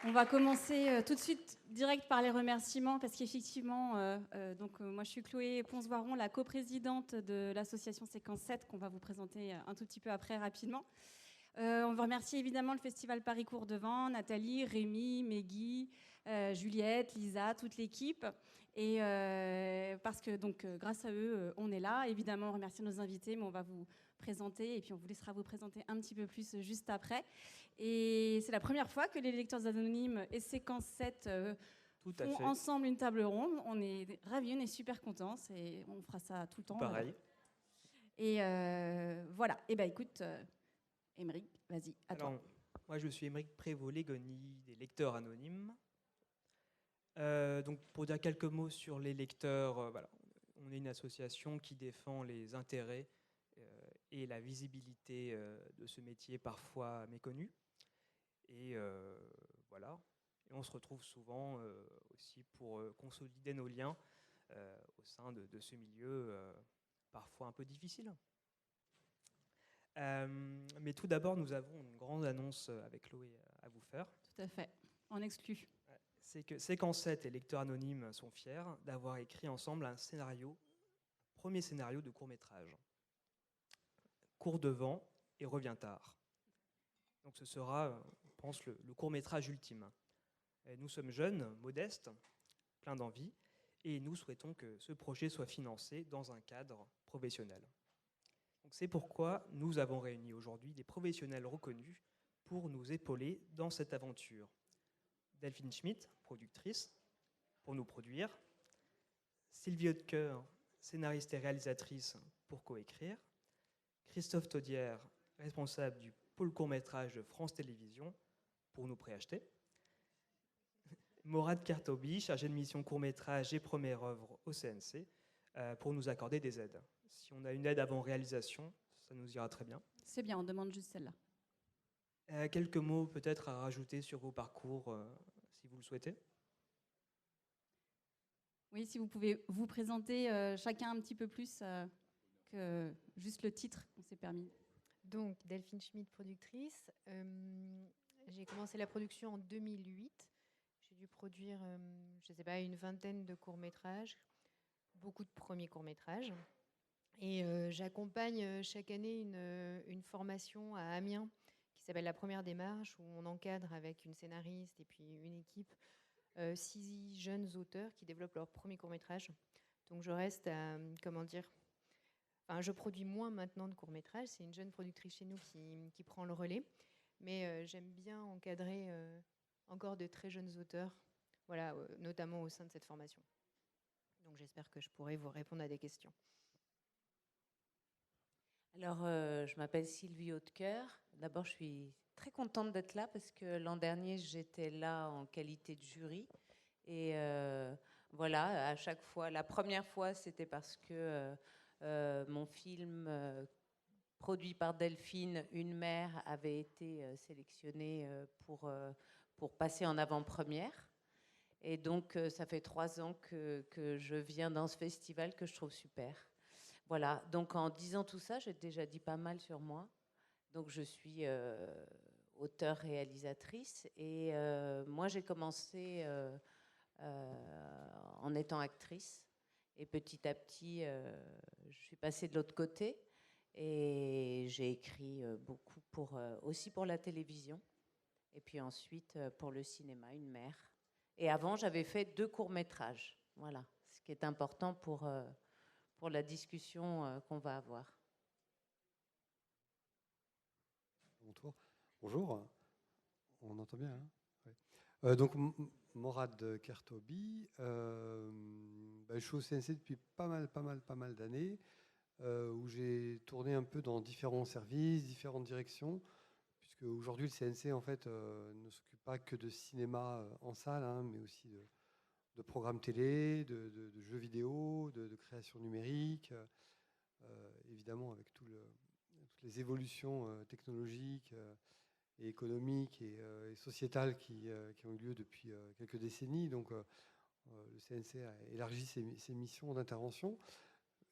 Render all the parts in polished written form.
On va commencer tout de suite direct par les remerciements parce qu'effectivement, moi je suis Chloé Ponsvoiron, la coprésidente de l'association Séquence 7 qu'on va vous présenter un tout petit peu après rapidement. On va remercier évidemment le Festival Paris Cours Devant, Nathalie, Rémi, Meggy, Juliette, Lisa, toute l'équipe. Et parce que donc grâce à eux, on est là. Évidemment, on remercie nos invités, mais on va vous présenter et puis on vous laissera vous présenter un petit peu plus juste après. Et c'est la première fois que les lecteurs anonymes et Séquence 7 font ensemble une table ronde. On est ravis, on est super contents. On fera ça tout le temps. Pareil. Et voilà. Et ben écoute, Émeric, vas-y, à toi. Moi, je suis Émeric Prévost-Légoni des lecteurs anonymes. Donc, pour dire quelques mots sur les lecteurs, voilà, on est une association qui défend les intérêts et la visibilité de ce métier parfois méconnu. Et voilà. Et on se retrouve souvent aussi pour consolider nos liens au sein de ce milieu parfois un peu difficile. Mais tout d'abord, nous avons une grande annonce avec Chloé à vous faire. Tout à fait, en exclu. C'est que Séquence 7 et Lecteurs Anonymes sont fiers d'avoir écrit ensemble un premier scénario de court-métrage. Court devant et revient tard. Donc ce sera, je pense, le court-métrage ultime. Et nous sommes jeunes, modestes, pleins d'envie, et nous souhaitons que ce projet soit financé dans un cadre professionnel. Donc c'est pourquoi nous avons réuni aujourd'hui des professionnels reconnus pour nous épauler dans cette aventure. Delphine Schmitt, productrice, pour nous produire. Sylvie Hautecoeur, scénariste et réalisatrice, pour coécrire. Christophe Taudière, responsable du pôle court-métrage de France Télévisions, pour nous préacheter. Morad Kartobi, chargé de mission court-métrage et première œuvre au CNC, pour nous accorder des aides. Si on a une aide avant réalisation, ça nous ira très bien. C'est bien, on demande juste celle-là. Quelques mots peut-être à rajouter sur vos parcours, si vous le souhaitez. Oui, si vous pouvez vous présenter chacun un petit peu plus que juste le titre qu'on s'est permis. Donc, Delphine Schmitt, productrice. J'ai commencé la production en 2008. J'ai dû produire, je ne sais pas, une vingtaine de courts-métrages, beaucoup de premiers courts-métrages. Et j'accompagne chaque année une formation à Amiens qui s'appelle La Première Démarche, où on encadre avec une scénariste et puis une équipe 6 jeunes auteurs qui développent leur premier court-métrage. Donc je reste à, je produis moins maintenant de courts-métrages. C'est une jeune productrice chez nous qui prend le relais. Mais j'aime bien encadrer encore de très jeunes auteurs, voilà, notamment au sein de cette formation. Donc j'espère que je pourrai vous répondre à des questions. Alors, je m'appelle Sylvie Hautecoeur. D'abord, je suis très contente d'être là parce que l'an dernier, j'étais là en qualité de jury. Et voilà, à chaque fois, la première fois, c'était parce que mon film produit par Delphine, Une mère, avait été sélectionné pour passer en avant-première. Et donc, ça fait 3 ans que je viens dans ce festival que je trouve super. Voilà, donc en disant tout ça, j'ai déjà dit pas mal sur moi. Donc je suis auteure-réalisatrice et moi j'ai commencé en étant actrice et petit à petit je suis passée de l'autre côté et j'ai écrit beaucoup aussi pour la télévision et puis ensuite pour le cinéma, Une mère. Et avant j'avais fait 2 courts-métrages, voilà, ce qui est important pour la discussion qu'on va avoir. Mon tour. Bonjour, on entend bien, hein, ouais. Donc, Morad Kertobi, je suis au CNC depuis pas mal d'années, où j'ai tourné un peu dans différents services, différentes directions, puisque aujourd'hui le CNC en fait ne s'occupe pas que de cinéma en salle, hein, mais aussi de programmes télé, de jeux vidéo, de création numérique, évidemment avec toutes les évolutions technologiques et économiques et sociétales qui ont eu lieu depuis quelques décennies. Donc le CNC a élargi ses missions d'intervention.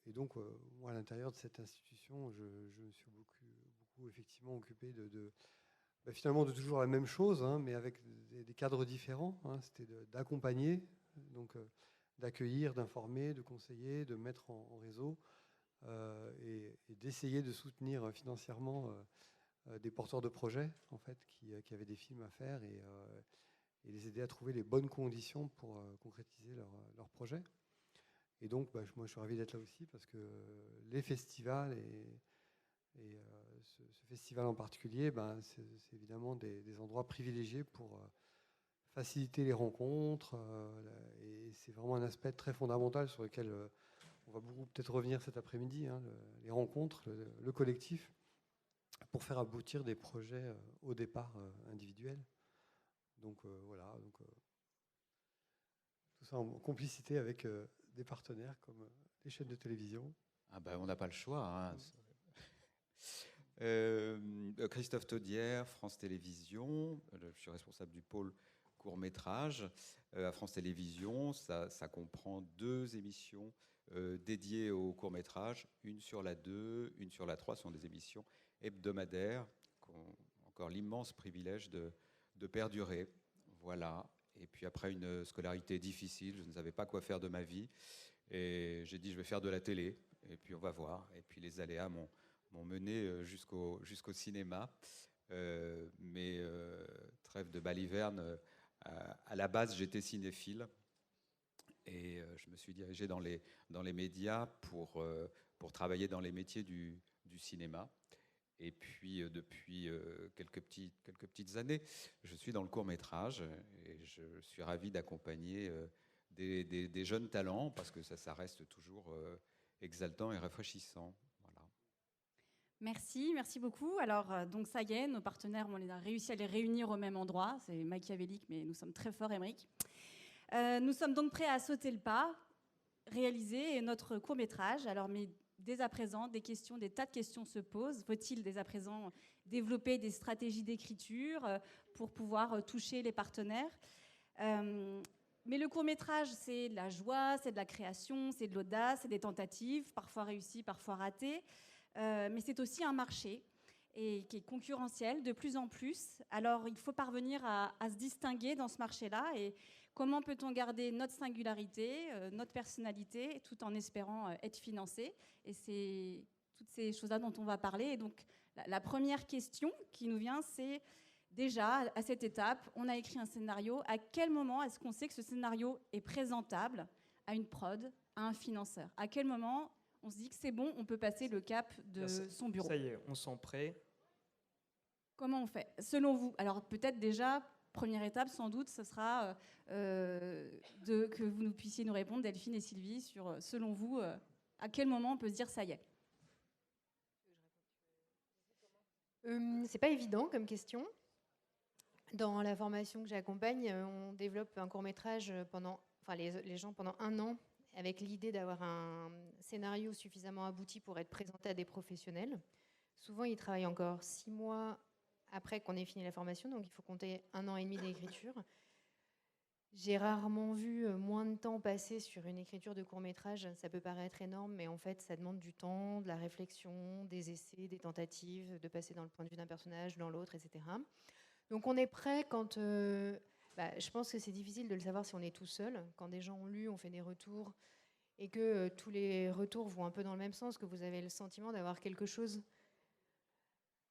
Et donc, moi, à l'intérieur de cette institution, je me suis beaucoup effectivement occupé finalement de toujours la même chose, hein, mais avec des cadres différents. Hein. C'était d'accompagner, donc d'accueillir, d'informer, de conseiller, de mettre en réseau et d'essayer de soutenir financièrement des porteurs de projets en fait, qui avaient des films à faire et les aider à trouver les bonnes conditions pour concrétiser leur projet. Et donc, moi, je suis ravi d'être là aussi parce que les festivals et ce festival en particulier, c'est évidemment des endroits privilégiés pour faciliter les rencontres. Et c'est vraiment un aspect très fondamental sur lequel on va beaucoup peut-être revenir cet après-midi, hein, les rencontres, le collectif, pour faire aboutir des projets au départ individuels. Donc voilà, tout ça en complicité avec des partenaires comme les chaînes de télévision. Ah ben, on n'a pas le choix. Hein. Christophe Taudière, France Télévisions. Je suis responsable du pôle court-métrage. À France Télévisions, ça comprend 2 émissions dédiées au court-métrage. Une sur la 2, une sur la 3. Ce sont des émissions hebdomadaires qui ont encore l'immense privilège de perdurer. Voilà. Et puis après une scolarité difficile, je ne savais pas quoi faire de ma vie. Et j'ai dit, je vais faire de la télé. Et puis on va voir. Et puis les aléas m'ont mené jusqu'au cinéma. Mais trêve de baliverne, à la base, j'étais cinéphile. Et je me suis dirigé dans les médias pour travailler dans les métiers du cinéma. Et puis, depuis quelques petites années, je suis dans le court-métrage et je suis ravi d'accompagner des jeunes talents parce que ça reste toujours exaltant et rafraîchissant. Voilà. Merci beaucoup. Alors, donc ça y est, nos partenaires, on a réussi à les réunir au même endroit. C'est machiavélique, mais nous sommes très forts, Émeric. Nous sommes donc prêts à sauter le pas, réaliser notre court-métrage. Alors, mais dès à présent, des tas de questions se posent. Faut-il dès à présent développer des stratégies d'écriture pour pouvoir toucher les partenaires ? Mais le court-métrage, c'est de la joie, c'est de la création, c'est de l'audace, c'est des tentatives, parfois réussies, parfois ratées. Mais c'est aussi un marché et qui est concurrentiel de plus en plus. Alors, il faut parvenir à se distinguer dans ce marché-là. Et comment peut-on garder notre singularité, notre personnalité, tout en espérant être financé ? Et c'est toutes ces choses-là dont on va parler. Et donc, la première question qui nous vient, c'est déjà, à cette étape, on a écrit un scénario. À quel moment est-ce qu'on sait que ce scénario est présentable à une prod, à un financeur ? À quel moment on se dit que c'est bon, on peut passer le cap de son bureau ? Ça y est, on sent prêt. Comment on fait ? Selon vous, alors peut-être déjà, première étape, sans doute, ce sera que vous nous puissiez nous répondre, Delphine et Sylvie, sur, selon vous, à quel moment on peut se dire ça y est ? C'est pas évident comme question. Dans la formation que j'accompagne, on développe un court-métrage les gens pendant 1 an avec l'idée d'avoir un scénario suffisamment abouti pour être présenté à des professionnels. Souvent, ils travaillent encore 6 mois après qu'on ait fini la formation, donc il faut compter 1 an et demi d'écriture. J'ai rarement vu moins de temps passer sur une écriture de court-métrage. Ça peut paraître énorme, mais en fait, ça demande du temps, de la réflexion, des essais, des tentatives, de passer dans le point de vue d'un personnage, dans l'autre, etc. Donc on est prêt quand... je pense que c'est difficile de le savoir si on est tout seul. Quand des gens ont lu, on fait des retours, et que tous les retours vont un peu dans le même sens, que vous avez le sentiment d'avoir quelque chose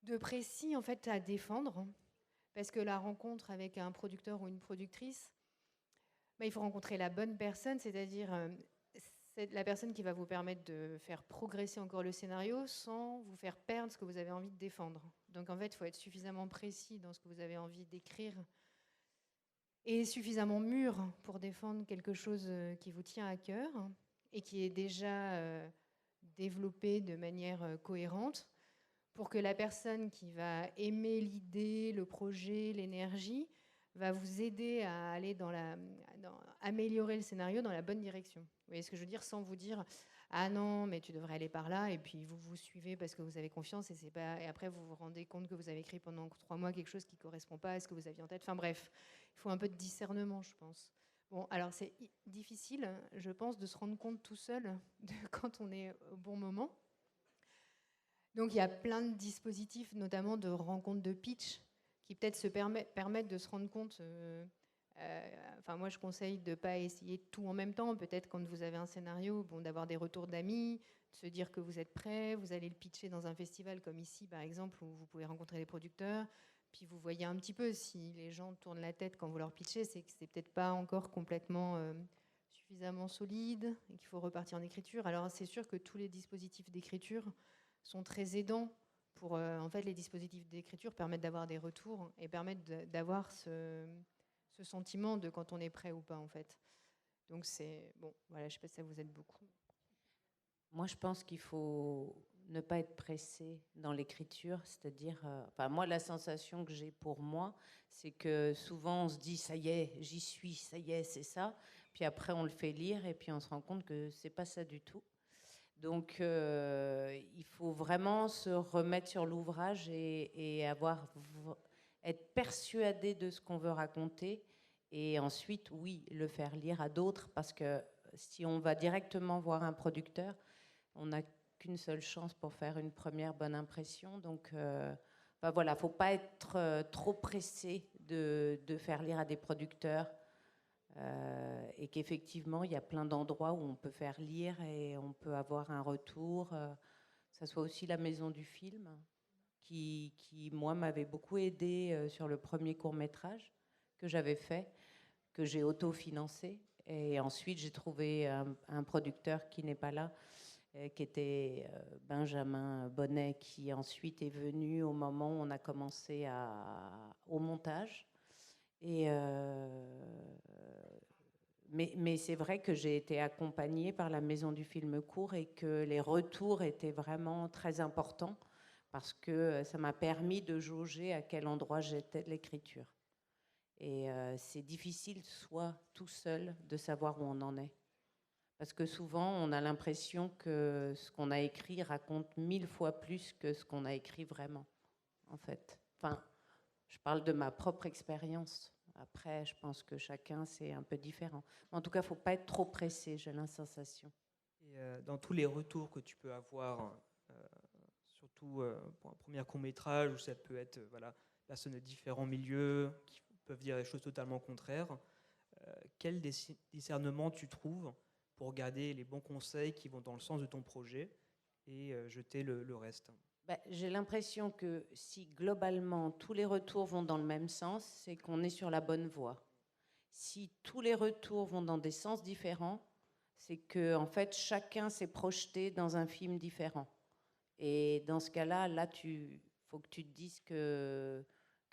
de précis en fait à défendre, parce que la rencontre avec un producteur ou une productrice, il faut rencontrer la bonne personne, c'est-à-dire c'est la personne qui va vous permettre de faire progresser encore le scénario sans vous faire perdre ce que vous avez envie de défendre. Donc en fait, il faut être suffisamment précis dans ce que vous avez envie d'écrire et suffisamment mûr pour défendre quelque chose qui vous tient à cœur et qui est déjà développé de manière cohérente, pour que la personne qui va aimer l'idée, le projet, l'énergie, va vous aider à aller améliorer le scénario dans la bonne direction. Vous voyez ce que je veux dire ? Sans vous dire « Ah non, mais tu devrais aller par là », et puis vous suivez parce que vous avez confiance, et après vous vous rendez compte que vous avez écrit pendant 3 mois quelque chose qui ne correspond pas à ce que vous aviez en tête. Enfin bref, il faut un peu de discernement, je pense. Bon, alors c'est difficile, je pense, de se rendre compte tout seul quand on est au bon moment. Donc il y a plein de dispositifs, notamment de rencontres de pitch, qui peut-être permettent de se rendre compte. Enfin, moi, je conseille de ne pas essayer tout en même temps. Peut-être quand vous avez un scénario, bon, d'avoir des retours d'amis, de se dire que vous êtes prêt, vous allez le pitcher dans un festival comme ici, par exemple, où vous pouvez rencontrer les producteurs. Puis vous voyez un petit peu si les gens tournent la tête quand vous leur pitchez, c'est que c'est peut-être pas encore complètement suffisamment solide et qu'il faut repartir en écriture. Alors c'est sûr que tous les dispositifs d'écriture sont très aidants pour en fait les dispositifs d'écriture permettent d'avoir des retours et permettent d'avoir ce sentiment de quand on est prêt ou pas en fait. Donc c'est bon, voilà, je sais pas si ça vous aide beaucoup. Moi, je pense qu'il faut ne pas être pressé dans l'écriture, c'est-à-dire, enfin, moi, la sensation que j'ai pour moi, c'est que souvent on se dit ça y est, j'y suis, ça y est, c'est ça. Puis après, on le fait lire et puis on se rend compte que c'est pas ça du tout. Donc, il faut vraiment se remettre sur l'ouvrage et être persuadé de ce qu'on veut raconter. Et ensuite, oui, le faire lire à d'autres, parce que si on va directement voir un producteur, on n'a qu'une seule chance pour faire une première bonne impression. Donc, voilà, il ne faut pas être trop pressé de faire lire à des producteurs. Et qu'effectivement, il y a plein d'endroits où on peut faire lire et on peut avoir un retour. Ça soit aussi la Maison du Film, qui moi, m'avait beaucoup aidé sur le premier court-métrage que j'avais fait, que j'ai autofinancé. Et ensuite, j'ai trouvé un producteur qui n'est pas là, qui était Benjamin Bonnet, qui ensuite est venu au moment où on a commencé au montage. Et mais c'est vrai que j'ai été accompagnée par la Maison du Film Court et que les retours étaient vraiment très importants parce que ça m'a permis de jauger à quel endroit j'étais de l'écriture. Et c'est difficile, soit tout seul, de savoir où on en est. Parce que souvent, on a l'impression que ce qu'on a écrit raconte 1000 fois plus que ce qu'on a écrit vraiment, en fait. Enfin, je parle de ma propre expérience. Après, je pense que chacun, c'est un peu différent. Mais en tout cas, il ne faut pas être trop pressé, j'ai la sensation. Et dans tous les retours que tu peux avoir, surtout pour un premier court-métrage, où ça peut être personnes de différents milieux qui peuvent dire des choses totalement contraires, quel discernement tu trouves pour garder les bons conseils qui vont dans le sens de ton projet et jeter le reste? J'ai l'impression que si globalement tous les retours vont dans le même sens, c'est qu'on est sur la bonne voie. Si tous les retours vont dans des sens différents, c'est que en fait chacun s'est projeté dans un film différent. Et dans ce cas-là, faut que tu te dises que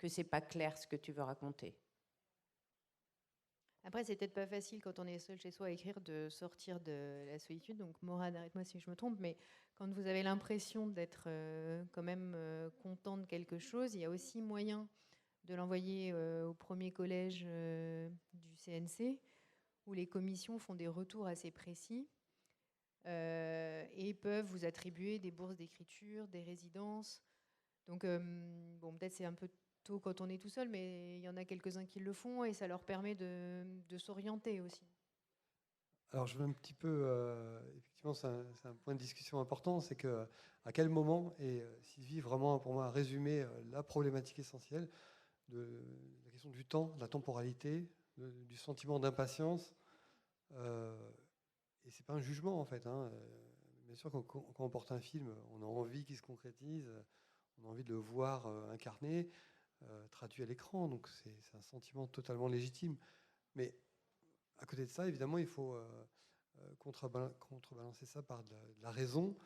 c'est pas clair ce que tu veux raconter. Après, c'est peut-être pas facile quand on est seul chez soi à écrire de sortir de la solitude. Donc, Morad, arrête-moi si je me trompe, mais quand vous avez l'impression d'être quand même content de quelque chose, il y a aussi moyen de l'envoyer au premier collège du CNC, où les commissions font des retours assez précis et peuvent vous attribuer des bourses d'écriture, des résidences. Donc, bon, peut-être c'est un peu tôt quand on est tout seul, mais il y en a quelques-uns qui le font et ça leur permet de s'orienter aussi. Alors, je veux un petit peu, effectivement, c'est un point de discussion important, c'est que à quel moment, et Sylvie vraiment pour moi a résumé la problématique essentielle de la question du temps, de la temporalité, du sentiment d'impatience. Et c'est pas un jugement en fait. Bien sûr, quand on porte un film, on a envie qu'il se concrétise, on a envie de le voir incarné, traduit à l'écran. Donc c'est un sentiment totalement légitime. Mais à côté de ça, évidemment, il faut contrebalancer ça par de la raison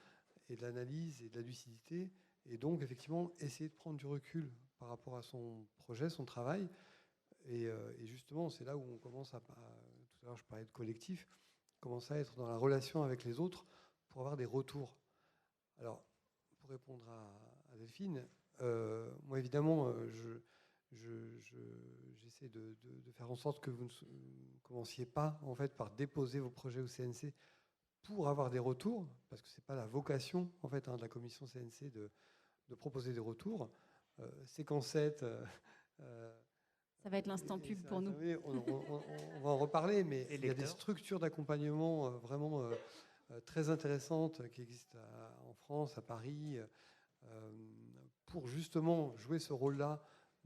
et de l'analyse et de la lucidité. Et donc, effectivement, essayer de prendre du recul par rapport à son projet, son travail. Et justement, c'est là où on commence tout à l'heure, je parlais de collectif, commencer à être dans la relation avec les autres pour avoir des retours. Alors, pour répondre à Delphine, moi, évidemment, j'essaie de faire en sorte que vous ne commenciez pas, en fait, par déposer vos projets au CNC pour avoir des retours, parce que ce n'est pas la vocation, en fait, de la commission CNC de proposer des retours. Séquence 7... ça va être l'instant pub pour nous. On va en reparler, mais il y a des structures d'accompagnement vraiment très intéressantes qui existent en France, à Paris, pour justement jouer ce rôle-là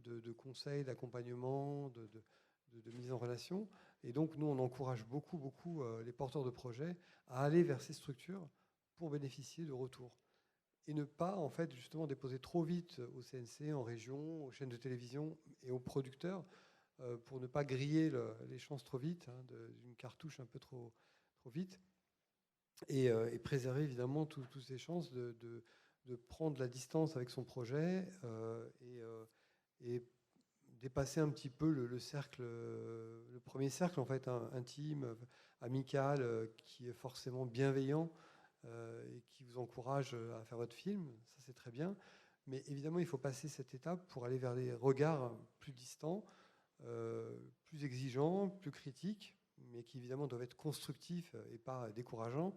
de conseils, d'accompagnement, de mise en relation. Et donc, nous, on encourage beaucoup les porteurs de projets à aller vers ces structures pour bénéficier de retours. Et ne pas, en fait, justement, déposer trop vite au CNC, en région, aux chaînes de télévision et aux producteurs, pour ne pas griller les chances trop vite, hein, d'une cartouche un peu trop vite, et préserver, évidemment, toutes ces chances de prendre la distance avec son projet et dépasser un petit peu le cercle, le premier cercle, en fait, intime, amical, qui est forcément bienveillant, et qui vous encourage à faire votre film. Ça, c'est très bien. Mais évidemment, il faut passer cette étape pour aller vers des regards plus distants, plus exigeants, plus critiques, mais qui évidemment doivent être constructifs et pas décourageants.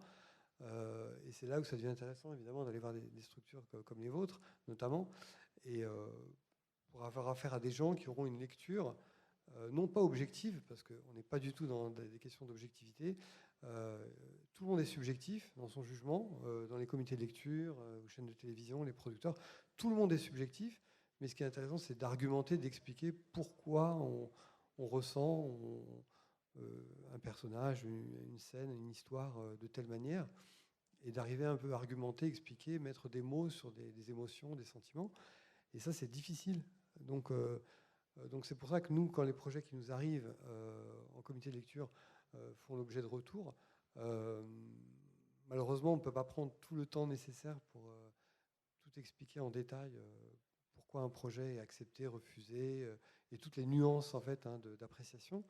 Et c'est là où ça devient intéressant, évidemment, d'aller voir des structures comme les vôtres, notamment, et pour avoir affaire à des gens qui auront une lecture non pas objective, parce qu'on n'est pas du tout dans des questions d'objectivité. Tout le monde est subjectif dans son jugement, dans les comités de lecture, aux chaînes de télévision, les producteurs. Tout le monde est subjectif, mais ce qui est intéressant, c'est d'argumenter, d'expliquer pourquoi on ressent un personnage, une scène, une histoire de telle manière, et d'arriver un peu à argumenter, expliquer, mettre des mots sur des émotions, des sentiments. Et ça, c'est difficile. Donc c'est pour ça que nous, quand les projets qui nous arrivent en comité de lecture font l'objet de retours, malheureusement, on ne peut pas prendre tout le temps nécessaire pour tout expliquer en détail pourquoi un projet est accepté, refusé, et toutes les nuances, en fait, hein, d'appréciation.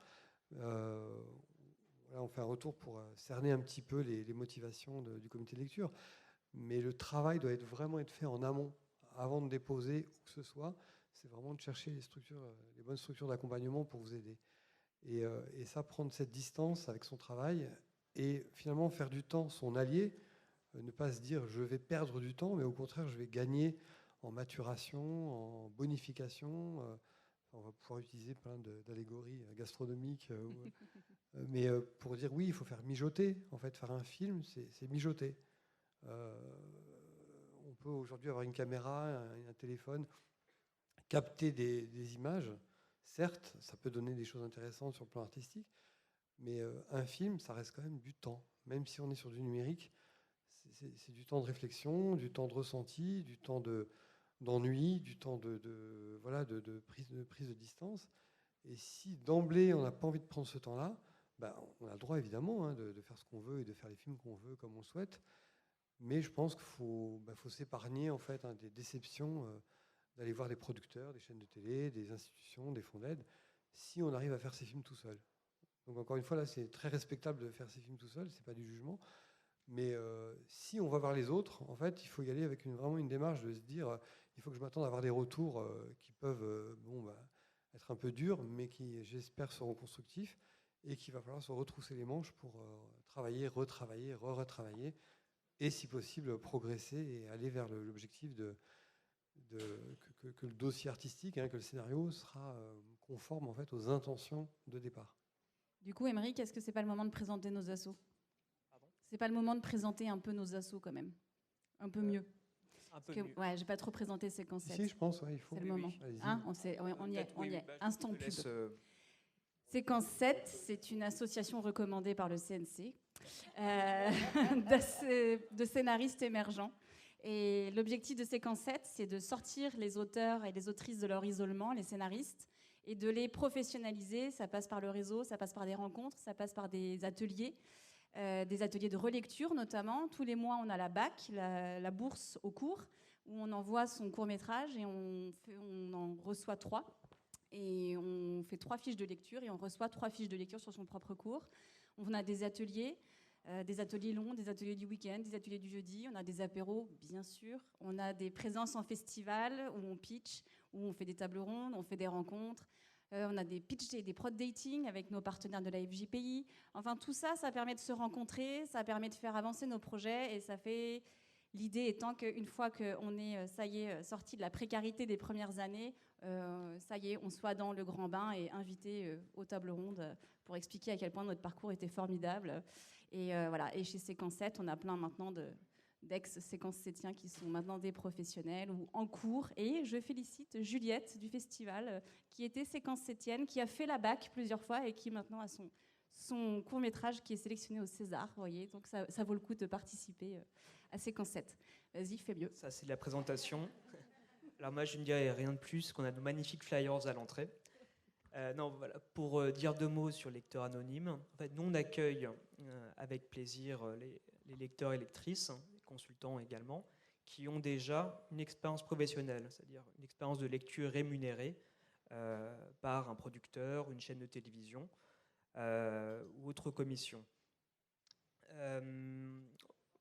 Voilà, on fait un retour pour cerner un petit peu les motivations du comité de lecture. Mais le travail doit vraiment être fait en amont, avant de déposer où que ce soit. C'est vraiment de chercher les bonnes structures d'accompagnement pour vous aider. Et ça, prendre cette distance avec son travail et finalement faire du temps son allié, ne pas se dire je vais perdre du temps, mais au contraire je vais gagner en maturation, en bonification. On va pouvoir utiliser plein d'allégories gastronomiques, mais pour dire oui, il faut faire mijoter. En fait, faire un film, c'est mijoter. On peut aujourd'hui avoir une caméra, un téléphone, capter des images. Certes, ça peut donner des choses intéressantes sur le plan artistique, mais un film, ça reste quand même du temps. Même si on est sur du numérique, c'est du temps de réflexion, du temps de ressenti, du temps d'ennui, du temps de prise de distance. Et si d'emblée, on n'a pas envie de prendre ce temps-là, ben, on a le droit évidemment, hein, de faire ce qu'on veut et de faire les films qu'on veut comme on le souhaite. Mais je pense qu'il faut s'épargner, en fait, hein, des déceptions, d'aller voir des producteurs, des chaînes de télé, des institutions, des fonds d'aide, si on arrive à faire ces films tout seul. Donc encore une fois, là, c'est très respectable de faire ces films tout seul, c'est pas du jugement. Mais si on va voir les autres, en fait, il faut y aller avec vraiment une démarche de se dire, il faut que je m'attende à avoir des retours qui peuvent être un peu durs, mais qui, j'espère, seront constructifs, et qu'il va falloir se retrousser les manches pour travailler, retravailler, retravailler, et si possible, progresser et aller vers l'objectif que le dossier artistique, hein, que le scénario sera conforme, en fait, aux intentions de départ. Du coup, Émeric, est-ce que c'est pas le moment de présenter nos assos ? C'est pas le moment de présenter un peu nos assos quand même, un peu mieux. Un peu Parce que, mieux. ouais, j'ai pas trop présenté Séquence 7. Si, je pense, ouais, il faut. C'est le moment. Allez-y. Hein, on y est. Bah, Instant je te pub. laisse, Séquence 7, c'est une association recommandée par le CNC de scénaristes émergents. Et l'objectif de Séquence 7, c'est de sortir les auteurs et les autrices de leur isolement, les scénaristes, et de les professionnaliser. Ça passe par le réseau, ça passe par des rencontres, ça passe par des ateliers de relecture notamment. Tous les mois, on a la BAC, la bourse au cours, où on envoie son court-métrage et on en reçoit 3. Et on fait 3 fiches de lecture et on reçoit 3 fiches de lecture sur son propre cours. On a des ateliers longs, des ateliers du week-end, des ateliers du jeudi. On a des apéros, bien sûr. On a des présences en festival où on pitch, où on fait des tables rondes, on fait des rencontres. On a des pitch et des prod dating avec nos partenaires de la FJPI. Enfin, tout ça, ça permet de se rencontrer, ça permet de faire avancer nos projets et ça fait... L'idée étant qu'une fois qu'on est, ça y est, sorti de la précarité des premières années, ça y est, on soit dans le grand bain et invité aux tables rondes pour expliquer à quel point notre parcours était formidable. Et voilà. Et chez Séquence 7, on a plein maintenant d'ex-séquences sétiens qui sont maintenant des professionnels ou en cours. Et je félicite Juliette du festival qui était séquence sétienne, qui a fait la bac plusieurs fois et qui maintenant a son court-métrage qui est sélectionné au César. Vous voyez, donc ça vaut le coup de participer à séquence 7. Vas-y, fais mieux. Ça, c'est de la présentation. Alors moi, je ne dirais rien de plus qu'on a de magnifiques flyers à l'entrée. Non, voilà, pour dire 2 mots sur Lecteurs Anonymes, en fait, nous, on accueille avec plaisir les lecteurs et lectrices, les consultants également, qui ont déjà une expérience professionnelle, c'est-à-dire une expérience de lecture rémunérée par un producteur, une chaîne de télévision ou autre commission.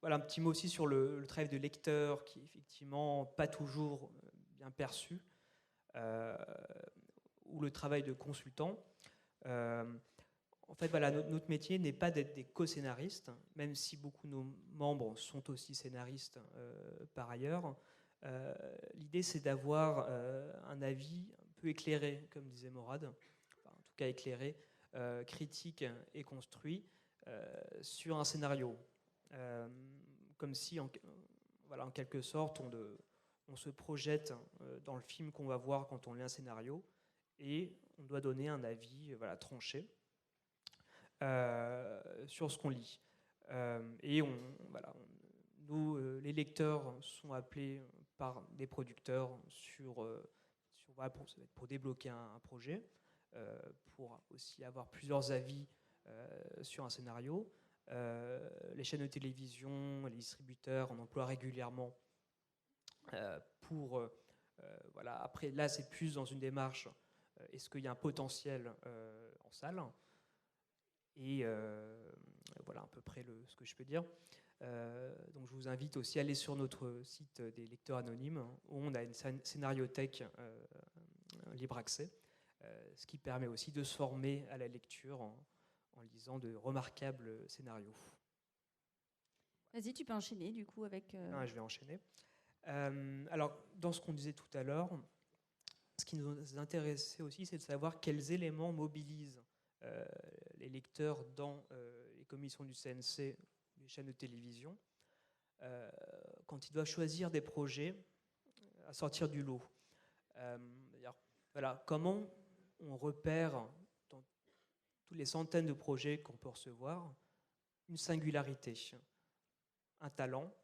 Voilà, un petit mot aussi sur le travail de lecteur, qui est effectivement pas toujours bien perçu, ou le travail de consultant. En fait, voilà, notre métier n'est pas d'être des co-scénaristes, même si beaucoup de nos membres sont aussi scénaristes par ailleurs. L'idée, c'est d'avoir un avis un peu éclairé, comme disait Morad, enfin, en tout cas éclairé, critique et construit sur un scénario. Comme si, voilà, en quelque sorte, on se projette dans le film qu'on va voir quand on lit un scénario et on doit donner un avis voilà, tranché sur ce qu'on lit. Et nous, les lecteurs sont appelés par des producteurs pour débloquer un projet, pour aussi avoir plusieurs avis sur un scénario. Les chaînes de télévision, les distributeurs en emploient régulièrement pour... voilà. Après, là, c'est plus dans une démarche, est-ce qu'il y a un potentiel en salle? Et voilà à peu près ce que je peux dire. Donc je vous invite aussi à aller sur notre site des lecteurs anonymes, où on a une scénariothèque libre accès, ce qui permet aussi de se former à la lecture en lisant de remarquables scénarios. Vas-y, tu peux enchaîner du coup avec... Je vais enchaîner. Alors, dans ce qu'on disait tout à l'heure, ce qui nous intéressait aussi, c'est de savoir quels éléments mobilisent les lecteurs dans les commissions du CNC, les chaînes de télévision, quand ils doivent choisir des projets à sortir du lot. Voilà, comment on repère dans toutes les centaines de projets qu'on peut recevoir une singularité, un talent?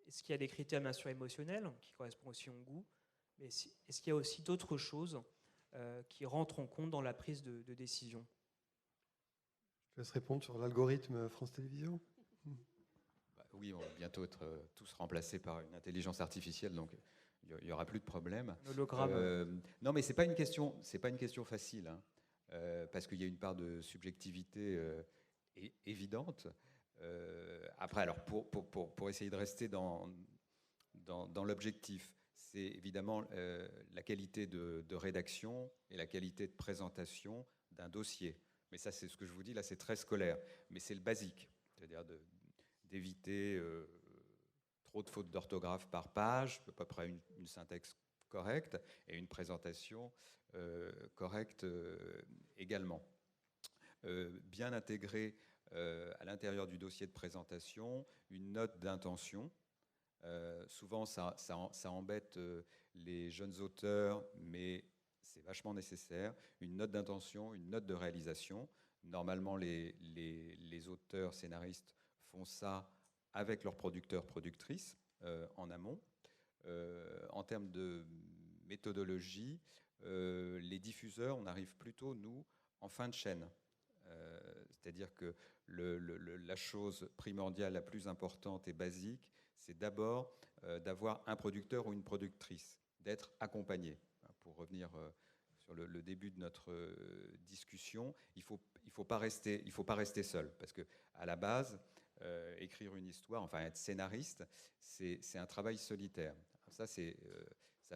Est-ce qu'il y a des critères bien sûr émotionnels qui correspondent aussi au goût, mais est-ce qu'il y a aussi d'autres choses qui rentrent en compte dans la prise de décision? Je laisse répondre sur l'algorithme France Télévisions. Oui, on va bientôt être tous remplacés par une intelligence artificielle, donc il n'y aura plus de problème. Non, mais c'est pas une question facile, hein, parce qu'il y a une part de subjectivité évidente. Après, alors pour essayer de rester dans l'objectif, c'est évidemment la qualité de rédaction et la qualité de présentation d'un dossier. Mais ça, c'est ce que je vous dis, là, c'est très scolaire. Mais c'est le basique, c'est-à-dire d'éviter trop de fautes d'orthographe par page, à peu près une syntaxe correcte et une présentation correcte également. Bien intégrer à l'intérieur du dossier de présentation une note d'intention. Souvent, ça embête les jeunes auteurs, mais c'est vachement nécessaire. Une note d'intention, une note de réalisation. Normalement, les auteurs, scénaristes font ça avec leurs producteurs, productrices en amont. En termes de méthodologie, les diffuseurs, on arrive plutôt, nous, en fin de chaîne. C'est-à-dire que la chose primordiale, la plus importante et basique, c'est d'abord d'avoir un producteur ou une productrice, d'être accompagné. Pour revenir sur le début de notre discussion, il faut pas rester seul, parce que à la base, écrire une histoire, enfin être scénariste, c'est un travail solitaire. Ça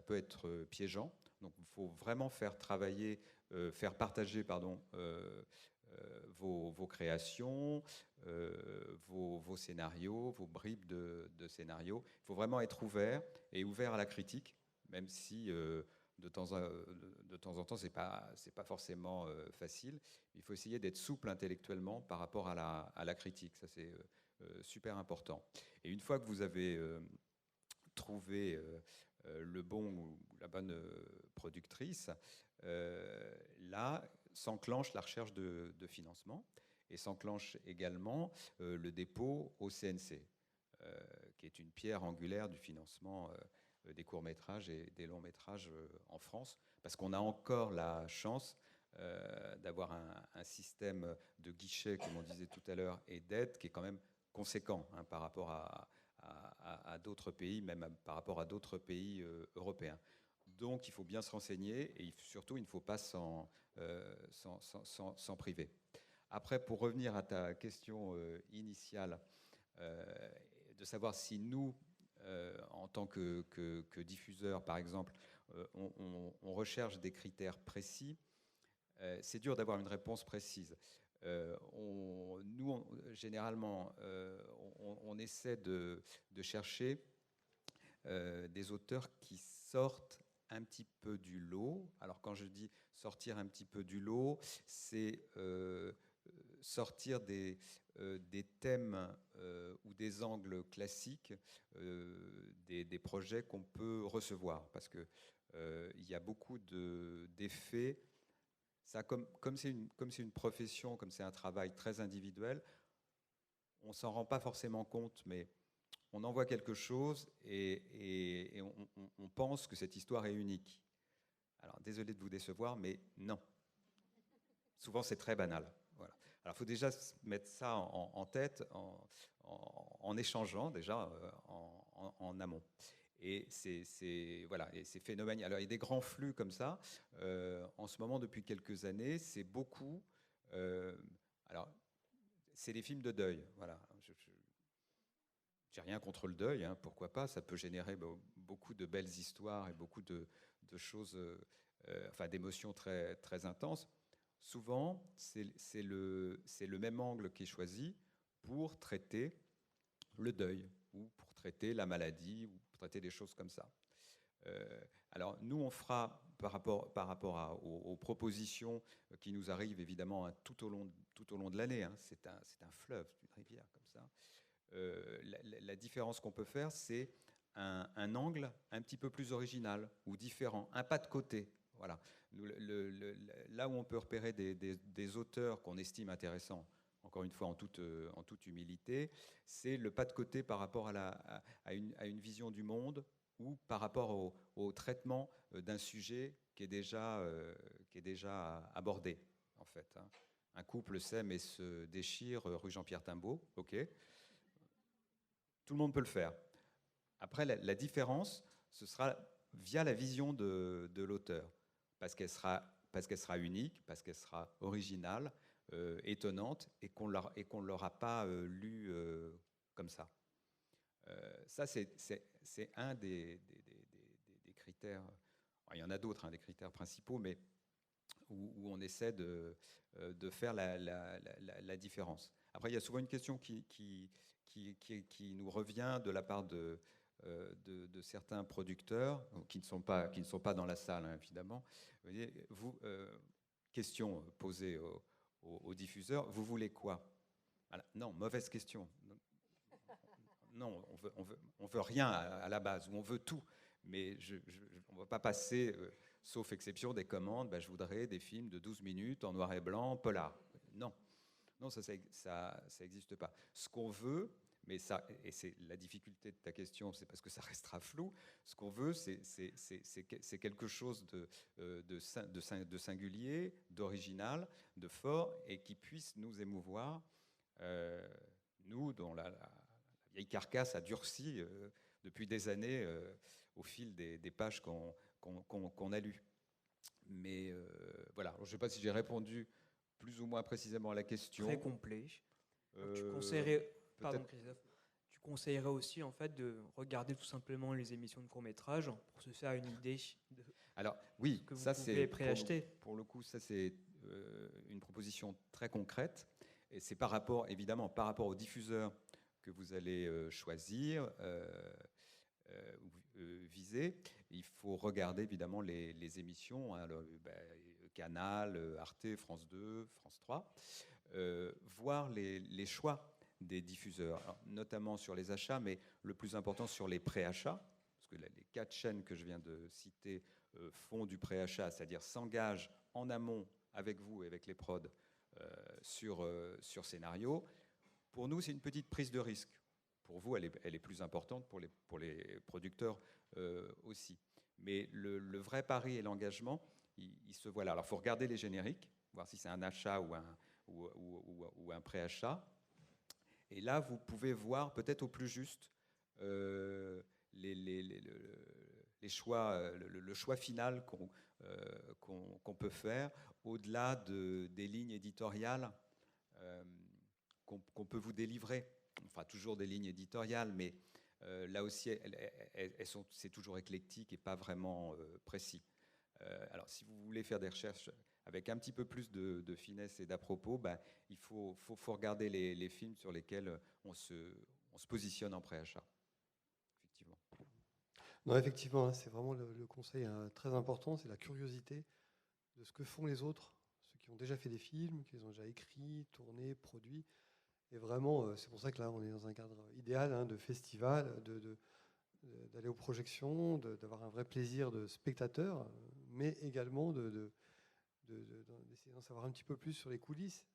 peut être piégeant. Donc il faut vraiment faire partager vos créations, vos scénarios, vos bribes de scénarios. Il faut vraiment être ouvert à la critique, même si de temps en temps, c'est pas forcément facile. Il faut essayer d'être souple intellectuellement par rapport à la critique. Ça, c'est super important. Et une fois que vous avez trouvé le bon ou la bonne productrice, là s'enclenche la recherche de financement et s'enclenche également le dépôt au CNC, qui est une pierre angulaire du financement des courts-métrages et des longs-métrages en France, parce qu'on a encore la chance d'avoir un système de guichet, comme on disait tout à l'heure, et d'aide qui est quand même conséquent par rapport à d'autres pays, même par rapport à d'autres pays européens. Donc il faut bien se renseigner et surtout il ne faut pas s'en priver. Après, pour revenir à ta question initiale, de savoir si nous, en tant que diffuseurs, par exemple, on recherche des critères précis, c'est dur d'avoir une réponse précise. Nous, généralement, on essaie de chercher des auteurs qui sortent un petit peu du lot. Alors quand je dis sortir un petit peu du lot, c'est sortir des thèmes ou des angles classiques des projets qu'on peut recevoir, parce que il y a beaucoup d'effets. Ça, comme c'est une profession, comme c'est un travail très individuel, on s'en rend pas forcément compte, mais on envoie quelque chose et on pense que cette histoire est unique. Alors, désolé de vous décevoir, mais non. Souvent, c'est très banal. Voilà. Alors, il faut déjà mettre ça en tête en échangeant déjà en amont. Et c'est phénoménal. Alors, il y a des grands flux comme ça. En ce moment, depuis quelques années, c'est beaucoup. Alors, c'est des films de deuil. Voilà. J'ai rien contre le deuil, pourquoi pas. Ça peut générer beaucoup de belles histoires et beaucoup de choses, d'émotions très, très intenses. Souvent, c'est le même angle qui est choisi pour traiter le deuil ou pour traiter la maladie ou pour traiter des choses comme ça. Alors nous, on fera par rapport aux propositions qui nous arrivent évidemment tout au long de l'année. C'est un fleuve, une rivière comme ça. La différence qu'on peut faire, c'est un angle un petit peu plus original ou différent, un pas de côté. Voilà. Là où on peut repérer des auteurs qu'on estime intéressants, encore une fois en toute humilité, c'est le pas de côté par rapport à une vision du monde ou par rapport au traitement d'un sujet qui est déjà abordé, en fait. Un couple s'aime et se déchire, rue Jean-Pierre Timbaud, ok. Tout le monde peut le faire. Après, la différence, ce sera via la vision de l'auteur, parce qu'elle sera unique, parce qu'elle sera originale, étonnante, et qu'on ne l'aura pas lu comme ça. Ça, c'est un des critères. Alors, il y en a d'autres, des critères principaux, mais où on essaie de faire la différence. Après, il y a souvent une question qui nous revient de la part de certains producteurs qui ne sont pas dans la salle, évidemment. Vous voyez, question posée aux diffuseurs, vous voulez quoi? Voilà. Non, mauvaise question. Non, on veut rien à la base, ou on veut tout. Mais on ne va pas passer, sauf exception, des commandes. Je voudrais des films de 12 minutes en noir et blanc, polar. Non, ça n'existe pas. Ce qu'on veut, mais ça, et c'est la difficulté de ta question, c'est parce que ça restera flou. Ce qu'on veut, c'est quelque chose de singulier, d'original, de fort, et qui puisse nous émouvoir, nous, dont la vieille carcasse a durci depuis des années au fil des pages qu'on a lues. Mais voilà, je ne sais pas si j'ai répondu plus ou moins précisément à la question. Très complet. Tu conseillerais aussi en fait de regarder tout simplement les émissions de court-métrage pour se faire une idée de Alors, oui, ce que vous ça pouvez préacheter. Pour le coup, ça c'est une proposition très concrète. Et c'est évidemment par rapport aux diffuseurs que vous allez choisir, viser. Il faut regarder évidemment les émissions, Canal, Arte, France 2, France 3, voir les choix des diffuseurs, alors, notamment sur les achats, mais le plus important sur les préachats, parce que les 4 chaînes que je viens de citer font du préachat, c'est-à-dire s'engagent en amont avec vous et avec les prods sur scénario. Pour nous, c'est une petite prise de risque. Pour vous, elle est plus importante, pour les producteurs aussi. Mais le vrai pari et l'engagement, il se voit là. Alors, il faut regarder les génériques, voir si c'est un achat ou un préachat. Et là, vous pouvez voir peut-être au plus juste les choix, le choix final qu'on peut faire au-delà des lignes éditoriales qu'on peut vous délivrer. On fera toujours des lignes éditoriales, mais là aussi, c'est toujours éclectique et pas vraiment précis. Alors, si vous voulez faire des recherches avec un petit peu plus de finesse et d'à propos, il faut regarder les films sur lesquels on se positionne en préachat. Effectivement. Non, effectivement, c'est vraiment le conseil très important, c'est la curiosité de ce que font les autres, ceux qui ont déjà fait des films, qui les ont déjà écrits, tournés, produits. Et vraiment, c'est pour ça que là, on est dans un cadre idéal de festival, d'aller aux projections, d'avoir un vrai plaisir de spectateur, mais également d'essayer d'en savoir un petit peu plus sur les coulisses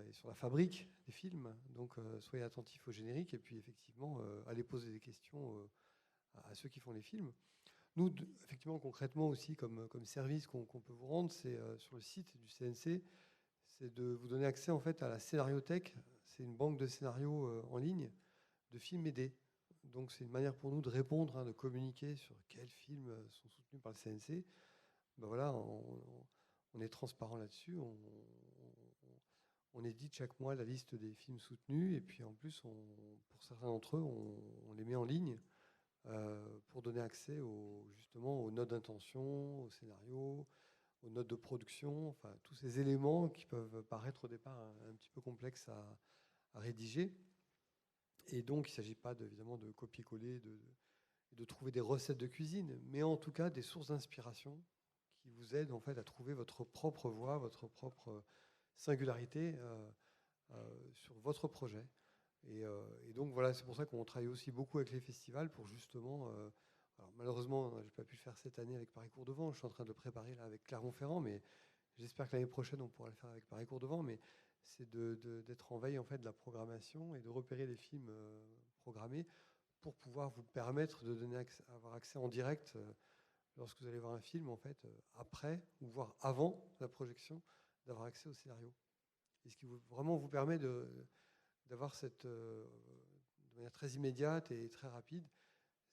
et sur la fabrique des films. Donc, soyez attentifs au générique et puis effectivement, allez poser des questions à ceux qui font les films. Nous, effectivement, concrètement aussi, comme service qu'on peut vous rendre, c'est sur le site du CNC, c'est de vous donner accès en fait à la scénariothèque. C'est une banque de scénarios en ligne de films aidés. Donc c'est une manière pour nous de répondre, de communiquer sur quels films sont soutenus par le CNC. Ben voilà, on est transparent là-dessus. On édite chaque mois la liste des films soutenus et puis en plus, pour certains d'entre eux, on les met en ligne pour donner accès justement aux notes d'intention, aux scénarios, aux notes de production, enfin tous ces éléments qui peuvent paraître au départ un petit peu complexes à rédiger. Et donc, il ne s'agit pas évidemment de copier-coller, de trouver des recettes de cuisine, mais en tout cas des sources d'inspiration qui vous aident en fait à trouver votre propre voie, votre propre singularité sur votre projet. Et donc voilà, c'est pour ça qu'on travaille aussi beaucoup avec les festivals pour justement... alors malheureusement, je n'ai pas pu le faire cette année avec Paris Cours de Vent. Je suis en train de le préparer là avec Clermont-Ferrand, mais j'espère que l'année prochaine, on pourra le faire avec Paris Cours de Vent. Mais c'est d'être en veille en fait de la programmation et de repérer les films programmés pour pouvoir vous permettre de avoir accès en direct lorsque vous allez voir un film en fait après ou voire avant la projection, d'avoir accès au scénario. Et ce qui vraiment vous permet d'avoir de manière très immédiate et très rapide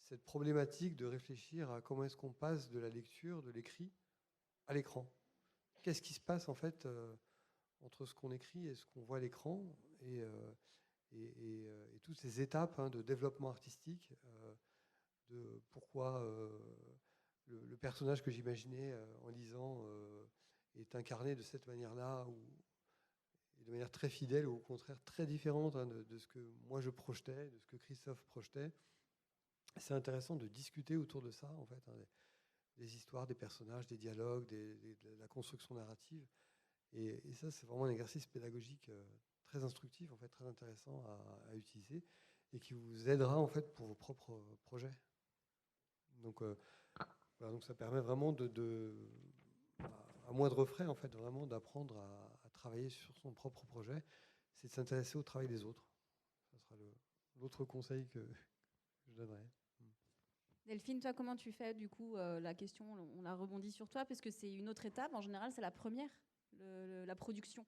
cette problématique de réfléchir à comment est-ce qu'on passe de la lecture, de l'écrit à l'écran. Qu'est-ce qui se passe en fait entre ce qu'on écrit et ce qu'on voit à l'écran et toutes ces étapes de développement artistique, de pourquoi le personnage que j'imaginais en lisant est incarné de cette manière-là et de manière très fidèle ou au contraire très différente de ce que moi je projetais, de ce que Christophe projetait. C'est intéressant de discuter autour de ça, en fait, des histoires, des personnages, des dialogues, de la construction narrative. Et ça, c'est vraiment un exercice pédagogique très instructif, en fait, très intéressant à utiliser et qui vous aidera, en fait, pour vos propres projets. Donc, voilà, donc ça permet vraiment à moindre frais, en fait, vraiment d'apprendre à travailler sur son propre projet. C'est de s'intéresser au travail des autres. Ça sera l'autre conseil que je donnerai. Delphine, toi, comment tu fais du coup la question, on a rebondi sur toi, parce que c'est une autre étape. En général, c'est la première, la production.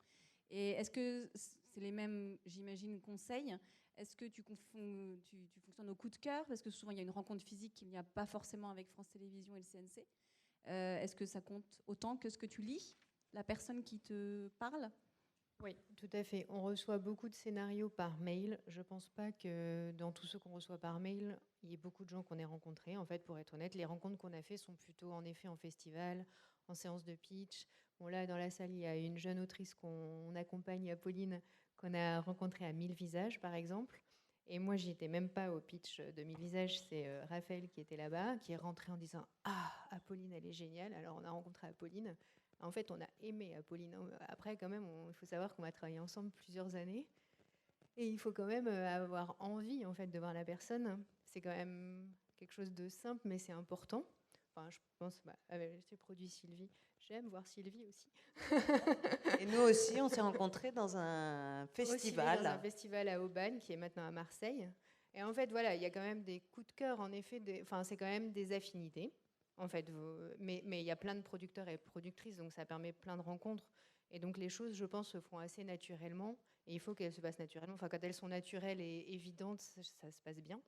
Et est-ce que c'est les mêmes, j'imagine, conseils? Est-ce que tu fonctionnes au coup de cœur? Parce que souvent, il y a une rencontre physique qu'il n'y a pas forcément avec France Télévisions et le CNC. Est-ce que ça compte autant que ce que tu lis, la personne qui te parle? Oui, tout à fait. On reçoit beaucoup de scénarios par mail. Je ne pense pas que dans tous ceux qu'on reçoit par mail, il y ait beaucoup de gens qu'on ait rencontrés. En fait, pour être honnête, les rencontres qu'on a faites sont plutôt en effet en festival, en séance de pitch. Bon, là, dans la salle, il y a une jeune autrice qu'on accompagne, Apolline, qu'on a rencontrée à 1000 visages, par exemple. Et moi, j'y étais même pas au pitch de 1000 visages. C'est Raphaël qui était là-bas, qui est rentré en disant « Ah, Apolline, elle est géniale !» Alors, on a rencontré Apolline. En fait, on a aimé Apolline. Après, quand même, il faut savoir qu'on va travailler ensemble plusieurs années. Et il faut quand même avoir envie, en fait, de voir la personne. C'est quand même quelque chose de simple, mais c'est important. Enfin, je pense, avec ces produits Sylvie, j'aime voir Sylvie aussi. Et nous aussi, on s'est rencontrés dans un festival. Dans un festival à Aubagne, qui est maintenant à Marseille. Et en fait, voilà, il y a quand même des coups de cœur, en effet. Enfin, c'est quand même des affinités, en fait. Mais il y a plein de producteurs et productrices, donc ça permet plein de rencontres. Et donc les choses, je pense, se font assez naturellement. Et il faut qu'elles se passent naturellement. Enfin, quand elles sont naturelles et évidentes, ça se passe bien.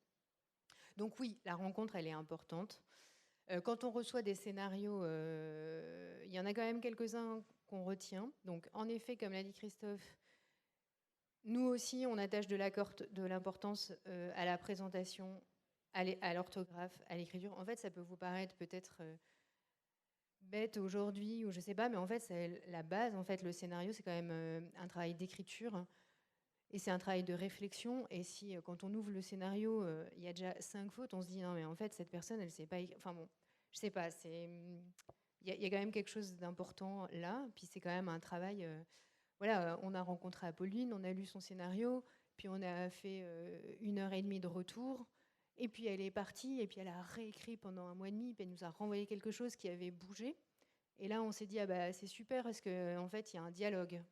Donc oui, la rencontre, elle est importante. Quand on reçoit des scénarios, il y en a quand même quelques-uns qu'on retient. Donc en effet, comme l'a dit Christophe, nous aussi, on attache de l'importance à la présentation, à l'orthographe, à l'écriture. En fait, ça peut vous paraître peut-être bête aujourd'hui, ou je sais pas, mais en fait, c'est la base. En fait, le scénario, c'est quand même un travail d'écriture. Et c'est un travail de réflexion. Et si, quand on ouvre le scénario, il y a déjà 5 fautes, on se dit non, mais en fait, cette personne, elle sait pas. Enfin bon, je sais pas. Il y a quand même quelque chose d'important là. Puis c'est quand même un travail. Voilà, on a rencontré Apolline, on a lu son scénario, puis on a fait 1 heure et demie de retour. Et puis elle est partie, et puis elle a réécrit pendant 1 mois et demi, puis elle nous a renvoyé quelque chose qui avait bougé. Et là, on s'est dit, ah bah, c'est super, parce qu'en fait, il y a un dialogue.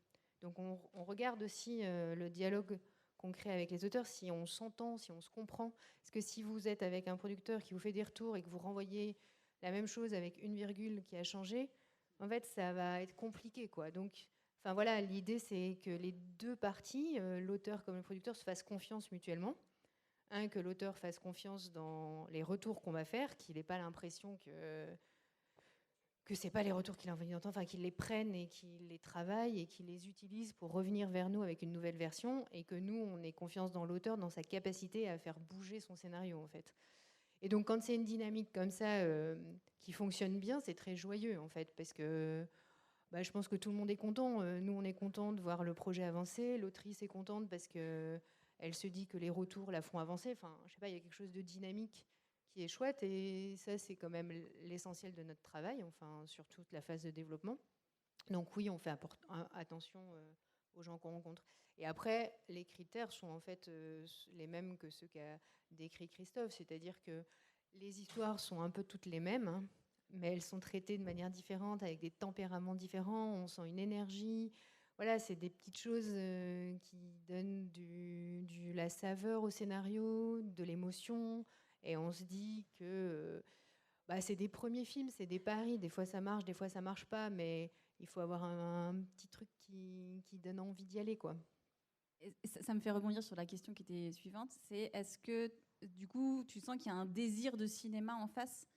Donc on regarde aussi le dialogue qu'on crée avec les auteurs, si on s'entend, si on se comprend. Parce que si vous êtes avec un producteur qui vous fait des retours et que vous renvoyez la même chose avec une virgule qui a changé, en fait, ça va être compliqué, quoi. Donc, enfin voilà, l'idée, c'est que les deux parties, l'auteur comme le producteur, se fassent confiance mutuellement. Que l'auteur fasse confiance dans les retours qu'on va faire, qu'il n'ait pas l'impression que c'est pas les retours qu'il a envie d'entendre, enfin qu'il les prenne et qu'il les travaille et qu'il les utilise pour revenir vers nous avec une nouvelle version, et que nous, on ait confiance dans l'auteur, dans sa capacité à faire bouger son scénario, en fait. Et donc, quand c'est une dynamique comme ça qui fonctionne bien, c'est très joyeux, en fait, parce que je pense que tout le monde est content. Nous, on est content de voir le projet avancer. L'autrice est contente parce que elle se dit que les retours la font avancer. Enfin, je sais pas, il y a quelque chose de dynamique qui est chouette, et ça, c'est quand même l'essentiel de notre travail, enfin, sur toute la phase de développement. Donc oui, on fait attention aux gens qu'on rencontre. Et après, les critères sont en fait les mêmes que ceux qu'a décrit Christophe, c'est-à-dire que les histoires sont un peu toutes les mêmes, hein, mais elles sont traitées de manière différente, avec des tempéraments différents, on sent une énergie. Voilà, c'est des petites choses qui donnent la saveur au scénario, de l'émotion. Et on se dit que c'est des premiers films, c'est des paris. Des fois ça marche, des fois ça marche pas, mais il faut avoir un petit truc qui donne envie d'y aller, quoi. Et ça me fait rebondir sur la question qui était suivante. C'est est-ce que du coup tu sens qu'il y a un désir de cinéma en face?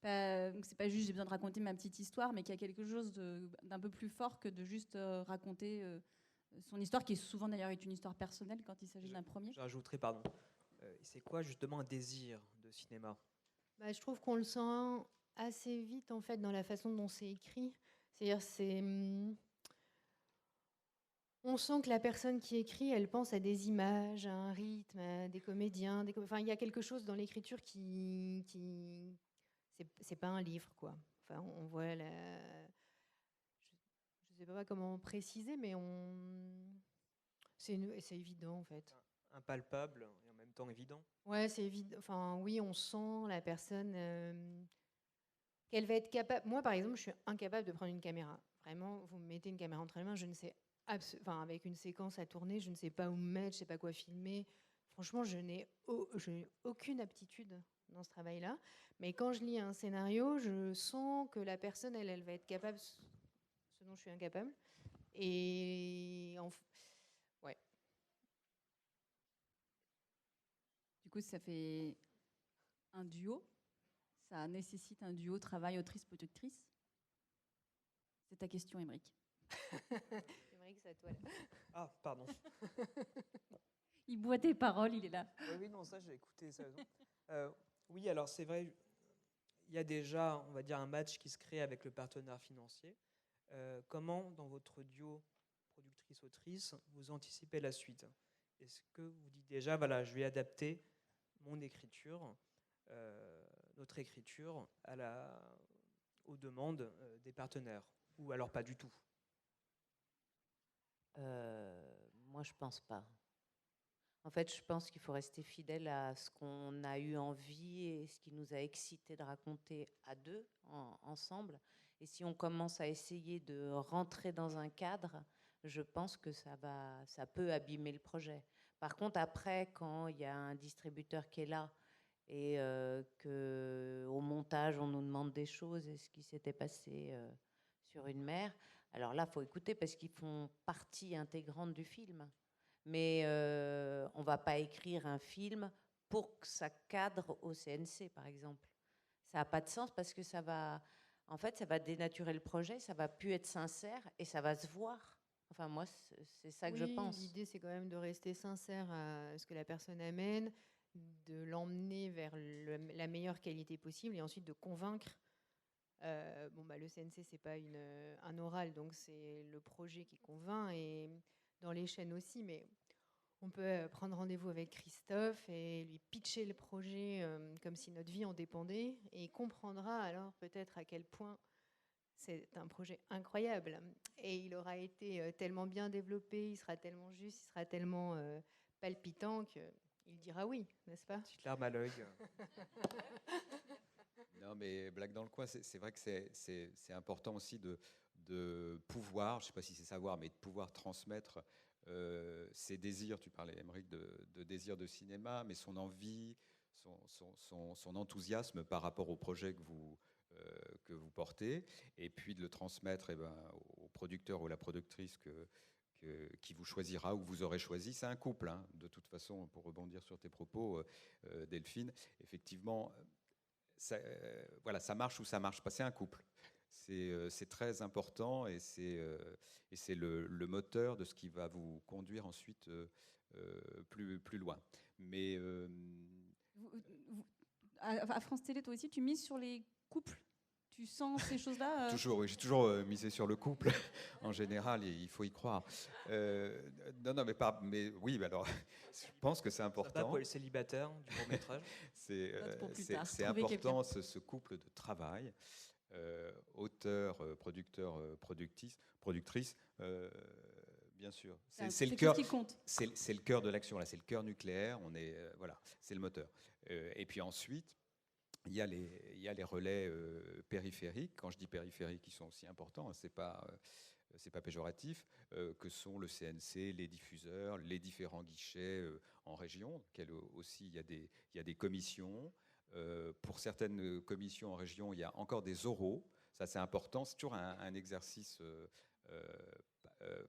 C'est pas juste j'ai besoin de raconter ma petite histoire, mais qu'il y a quelque chose d'un peu plus fort que de juste raconter son histoire, qui est souvent d'ailleurs une histoire personnelle quand il s'agit d'un premier. Je rajouterai, pardon. C'est quoi justement un désir de cinéma? Je trouve qu'on le sent assez vite, en fait, dans la façon dont c'est écrit. C'est-à-dire, on sent que la personne qui écrit, elle pense à des images, à un rythme, à des comédiens. Enfin, il y a quelque chose dans l'écriture qui c'est pas un livre, quoi. Enfin, on voit je sais pas comment préciser, mais c'est évident, en fait. Impalpable et en même temps évident. Ouais, c'est évident. Enfin, oui, on sent la personne qu'elle va être capable. Moi, par exemple, je suis incapable de prendre une caméra. Vraiment, vous me mettez une caméra entre les mains, je ne sais enfin, avec une séquence à tourner, je ne sais pas où me mettre, je ne sais pas quoi filmer. Franchement, je n'ai aucune aptitude dans ce travail-là. Mais quand je lis un scénario, je sens que la personne, elle va être capable, ce dont je suis incapable. Et ouais. Du coup, ça fait un duo. Ça nécessite un duo travail autrice-productrice. C'est ta question, Émeric. Émeric, c'est à toi, là. Ah, pardon. Il boit tes paroles, il est là. Oui, non, ça, j'ai écouté ça. Oui, alors c'est vrai, il y a déjà, on va dire, un match qui se crée avec le partenaire financier. Comment, dans votre duo productrice-autrice, vous anticipez la suite? Est-ce que vous dites déjà, voilà, je vais adapter mon écriture, notre écriture, aux demandes des partenaires? Ou alors pas du tout? Moi, je pense pas. En fait, je pense qu'il faut rester fidèle à ce qu'on a eu envie et ce qui nous a excité de raconter à deux, ensemble. Et si on commence à essayer de rentrer dans un cadre, je pense que ça peut abîmer le projet. Par contre, après, quand il y a un distributeur qui est là et qu'au montage, on nous demande des choses, et ce qui s'était passé sur Une Mère, alors là, il faut écouter parce qu'ils font partie intégrante du film. Mais on ne va pas écrire un film pour que ça cadre au CNC, par exemple. Ça n'a pas de sens parce que ça va dénaturer le projet, ça va plus être sincère et ça va se voir. Enfin, moi, c'est ça que je pense. L'idée, c'est quand même de rester sincère à ce que la personne amène, de l'emmener vers la meilleure qualité possible et ensuite de convaincre. Le CNC, c'est pas un oral, donc c'est le projet qui convainc, et dans les chaînes aussi, mais on peut prendre rendez-vous avec Christophe et lui pitcher le projet comme si notre vie en dépendait, et il comprendra alors peut-être à quel point c'est un projet incroyable. Et il aura été tellement bien développé, il sera tellement juste, il sera tellement palpitant qu'il dira oui, n'est-ce pas? Petite larme à l'œil. Non, mais blague dans le coin, c'est vrai que c'est important aussi de pouvoir, je ne sais pas si c'est savoir, mais de pouvoir transmettre ses désirs. Tu parlais, Aymeric, de désirs de cinéma, mais son envie, son enthousiasme par rapport au projet que vous portez, et puis de le transmettre au producteur ou la productrice qui vous choisira ou vous aurez choisi. C'est un couple, hein, de toute façon, pour rebondir sur tes propos, Delphine. Effectivement, ça marche ou ça marche pas. C'est un couple. C'est très important, et c'est le moteur de ce qui va vous conduire ensuite plus loin. Mais À France Télé, toi aussi, tu mises sur les couples? Tu sens ces choses-là Toujours, oui, j'ai toujours misé sur le couple. En général, il faut y croire. Non, mais oui, alors, je pense que c'est important. Ça va pour les célibataires du court-métrage? C'est important, ce couple de travail, auteur, producteur, productrice, bien sûr. C'est le cœur. C'est le cœur de l'action. Là, c'est le cœur nucléaire. Voilà, c'est le moteur. Et puis ensuite, il y a les relais périphériques. Quand je dis périphériques, ils sont aussi importants. C'est pas péjoratif, que sont le CNC, les diffuseurs, les différents guichets en région. Aussi, il y a des commissions. Pour certaines commissions en région, il y a encore des oraux. Ça, c'est important. C'est toujours un exercice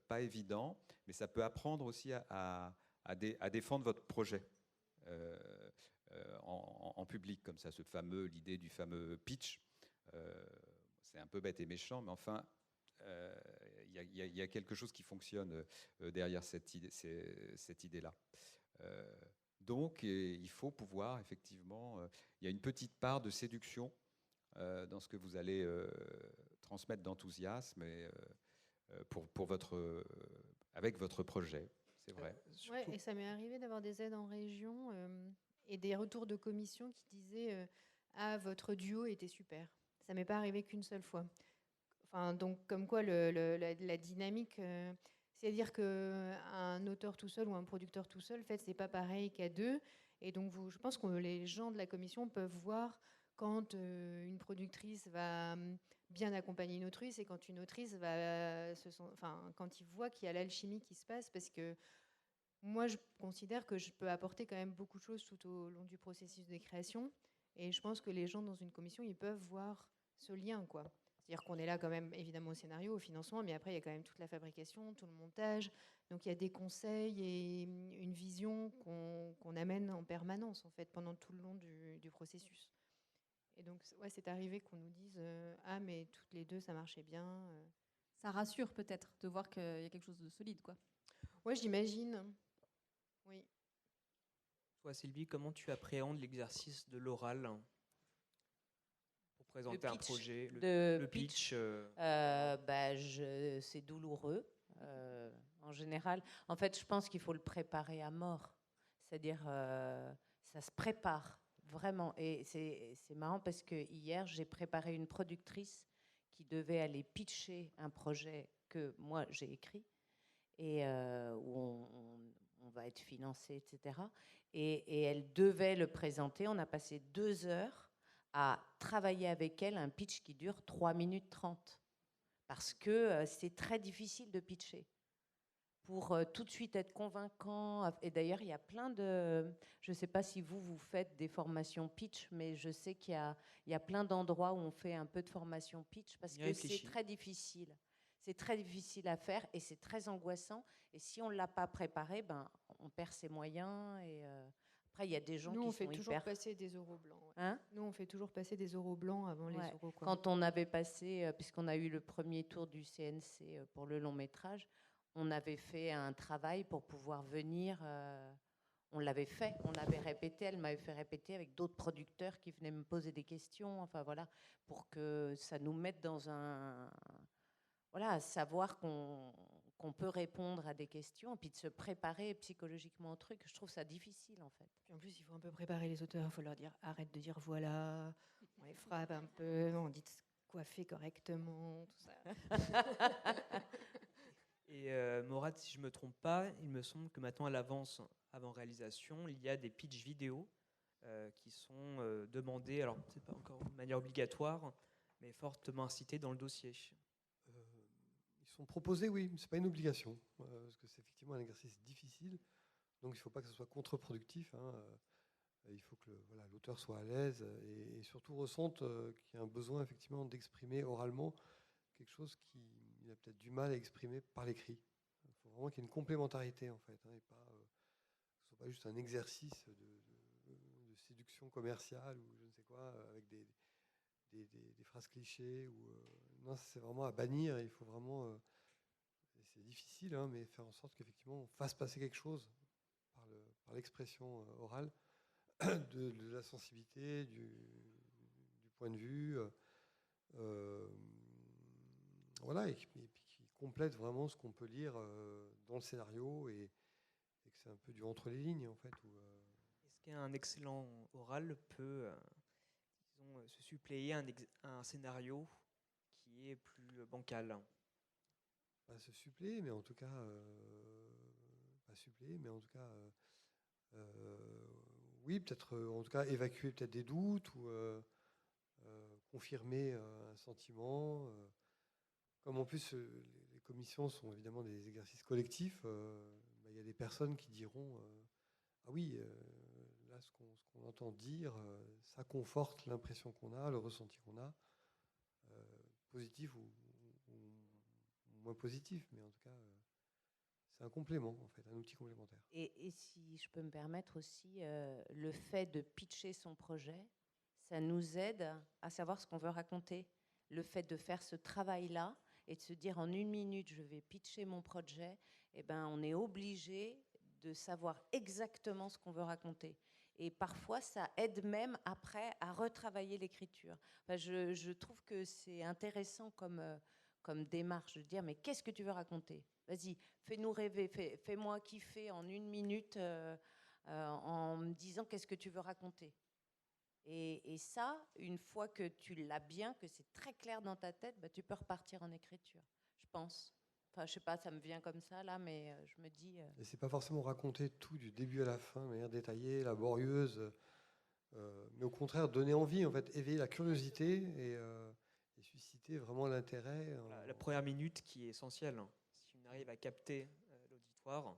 pas évident, mais ça peut apprendre aussi à défendre votre projet en public, comme ça, l'idée du fameux pitch. C'est un peu bête et méchant, mais enfin, il y a quelque chose qui fonctionne derrière cette idée-là. Donc, il faut pouvoir, effectivement, il y a une petite part de séduction dans ce que vous allez transmettre d'enthousiasme avec votre projet, c'est vrai. Ouais, et ça m'est arrivé d'avoir des aides en région et des retours de commission qui disaient votre duo était super. Ça m'est pas arrivé qu'une seule fois. Enfin, donc, comme quoi la dynamique, c'est-à-dire qu'un auteur tout seul ou un producteur tout seul, en fait, c'est pas pareil qu'à deux. Et donc, je pense que les gens de la commission peuvent voir quand une productrice va bien accompagner une autrice et quand une autrice va quand ils voient qu'il y a l'alchimie qui se passe, parce que moi, je considère que je peux apporter quand même beaucoup de choses tout au long du processus de création. Et je pense que les gens dans une commission, ils peuvent voir ce lien, quoi. C'est-à-dire qu'on est là quand même, évidemment, au scénario, au financement, mais après, il y a quand même toute la fabrication, tout le montage. Donc, il y a des conseils et une vision qu'on amène en permanence, en fait, pendant tout le long du processus. Et donc, ouais, c'est arrivé qu'on nous dise ah, mais toutes les deux, ça marchait bien. Ça rassure peut-être de voir qu'il y a quelque chose de solide, quoi. Ouais, j'imagine. Oui. Toi, Sylvie, comment tu appréhendes l'exercice de l'oral pour présenter un projet, le pitch c'est douloureux en général. En fait, je pense qu'il faut le préparer à mort. C'est-à-dire, ça se prépare vraiment. Et c'est marrant parce que hier, j'ai préparé une productrice qui devait aller pitcher un projet que moi j'ai écrit et où on va être financé, etc. Et elle devait le présenter. On a passé 2 heures à travailler avec elle un pitch qui dure 3 minutes 30 parce que c'est très difficile de pitcher. Pour tout de suite être convaincant. Et d'ailleurs, il y a plein de... Je ne sais pas si vous faites des formations pitch, mais je sais qu'il y a plein d'endroits où on fait un peu de formation pitch parce que c'est très difficile. C'est très difficile à faire et c'est très angoissant. Et si on ne l'a pas préparé, ben, on perd ses moyens. Et après, il y a des gens Nous, qui on sont fait toujours hyper... passer des oraux blancs. Ouais. Hein? Nous, on fait toujours passer des oraux blancs avant les oraux. Quoi. Quand on avait passé, puisqu'on a eu le premier tour du CNC pour le long métrage, on avait fait un travail pour pouvoir venir. On l'avait fait, on avait répété. Elle m'avait fait répéter avec d'autres producteurs qui venaient me poser des questions. Enfin voilà, pour que ça nous mette dans un. Voilà, savoir qu'on peut répondre à des questions et puis de se préparer psychologiquement au truc. Je trouve ça difficile en fait. Puis en plus, il faut un peu préparer les auteurs. Il faut leur dire arrête de dire voilà. On les frappe un peu. On dit de se coiffer correctement, tout ça. Et Morad, si je ne me trompe pas, il me semble que maintenant à l'avance, avant réalisation, il y a des pitchs vidéo qui sont demandés, alors c'est pas encore de manière obligatoire, mais fortement incités dans le dossier. Ils sont proposés, oui, mais ce n'est pas une obligation, parce que c'est effectivement un exercice difficile, donc il ne faut pas que ce soit contre-productif. Il faut que l'auteur soit à l'aise et surtout ressente qu'il y a un besoin effectivement d'exprimer oralement quelque chose qu'il a peut-être du mal à exprimer par l'écrit. Il faut vraiment qu'il y ait une complémentarité en fait, et pas, que ce soit pas juste un exercice de séduction commerciale ou je ne sais quoi, avec des phrases clichés. Non, c'est vraiment à bannir. Il faut vraiment, c'est difficile, mais faire en sorte qu'effectivement on fasse passer quelque chose par l'expression orale de la sensibilité, du point de vue. Voilà, et puis qui complète vraiment ce qu'on peut lire dans le scénario et que c'est un peu du entre les lignes en fait. Est-ce qu'un excellent oral peut disons, se suppléer à un scénario qui est plus bancal? Pas se suppléer, mais en tout cas, pas suppléer, mais en tout cas, oui, peut-être en tout cas évacuer peut-être des doutes ou confirmer un sentiment. Comme en plus les commissions sont évidemment des exercices collectifs, il y a des personnes qui diront ah oui, là ce qu'on entend dire, ça conforte l'impression qu'on a, le ressenti qu'on a, positif ou moins positif, mais en tout cas c'est un complément en fait, un outil complémentaire. Et si je peux me permettre aussi, le fait de pitcher son projet, ça nous aide à savoir ce qu'on veut raconter. Le fait de faire ce travail-là et de se dire en 1 minute, je vais pitcher mon projet, eh ben, on est obligé de savoir exactement ce qu'on veut raconter. Et parfois, ça aide même après à retravailler l'écriture. Enfin, je trouve que c'est intéressant comme démarche de dire, mais qu'est-ce que tu veux raconter ? Vas-y, fais-nous rêver, fais-moi kiffer en 1 minute en me disant qu'est-ce que tu veux raconter. Et ça, une fois que tu l'as bien, que c'est très clair dans ta tête, bah, tu peux repartir en écriture, je pense. Enfin, je sais pas, ça me vient comme ça là, mais je me dis. Et c'est pas forcément raconter tout du début à la fin, de manière détaillée, laborieuse, mais au contraire donner envie, en fait, éveiller la curiosité et susciter vraiment l'intérêt. La première minute qui est essentielle. Si on arrive à capter l'auditoire.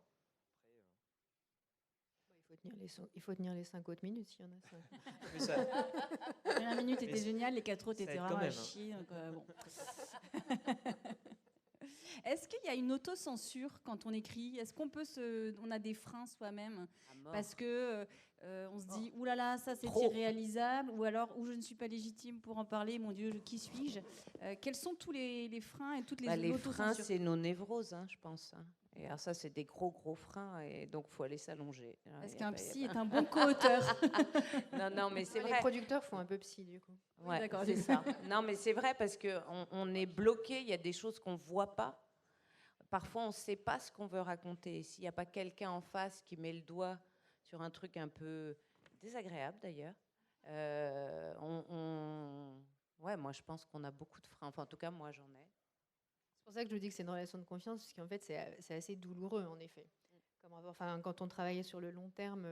Après, Il faut tenir les 5 autres minutes s'il y en a 5. mais ça, La première minute était géniale, les 4 autres ça étaient aide vraiment quand à même, hein. chier. Donc, bon. Est-ce qu'il y a une autocensure quand on écrit? Est-ce qu'on on a des freins soi-même parce que on se dit ouh là là, ça c'est irréalisable, ou alors ou je ne suis pas légitime pour en parler, mon Dieu, qui suis-je? Quels sont tous les freins et toutes les les autocensures? freins, c'est nos névroses, je pense. Et alors ça, c'est des gros freins, et donc il faut aller s'allonger. Est-ce qu'un psy est un bon co-auteur? Non, mais c'est vrai. Les producteurs font un peu psy, du coup. Ouais, d'accord, c'est ça. Non, mais c'est vrai parce qu'on est bloqué, il y a des choses qu'on ne voit pas. Parfois, on ne sait pas ce qu'on veut raconter. S'il n'y a pas quelqu'un en face qui met le doigt sur un truc un peu désagréable, d'ailleurs, Ouais, moi je pense qu'on a beaucoup de freins. Enfin, en tout cas, moi j'en ai. C'est pour ça que je vous dis que c'est une relation de confiance, parce qu'en fait, c'est assez douloureux, en effet. Enfin, quand on travaillait sur le long terme,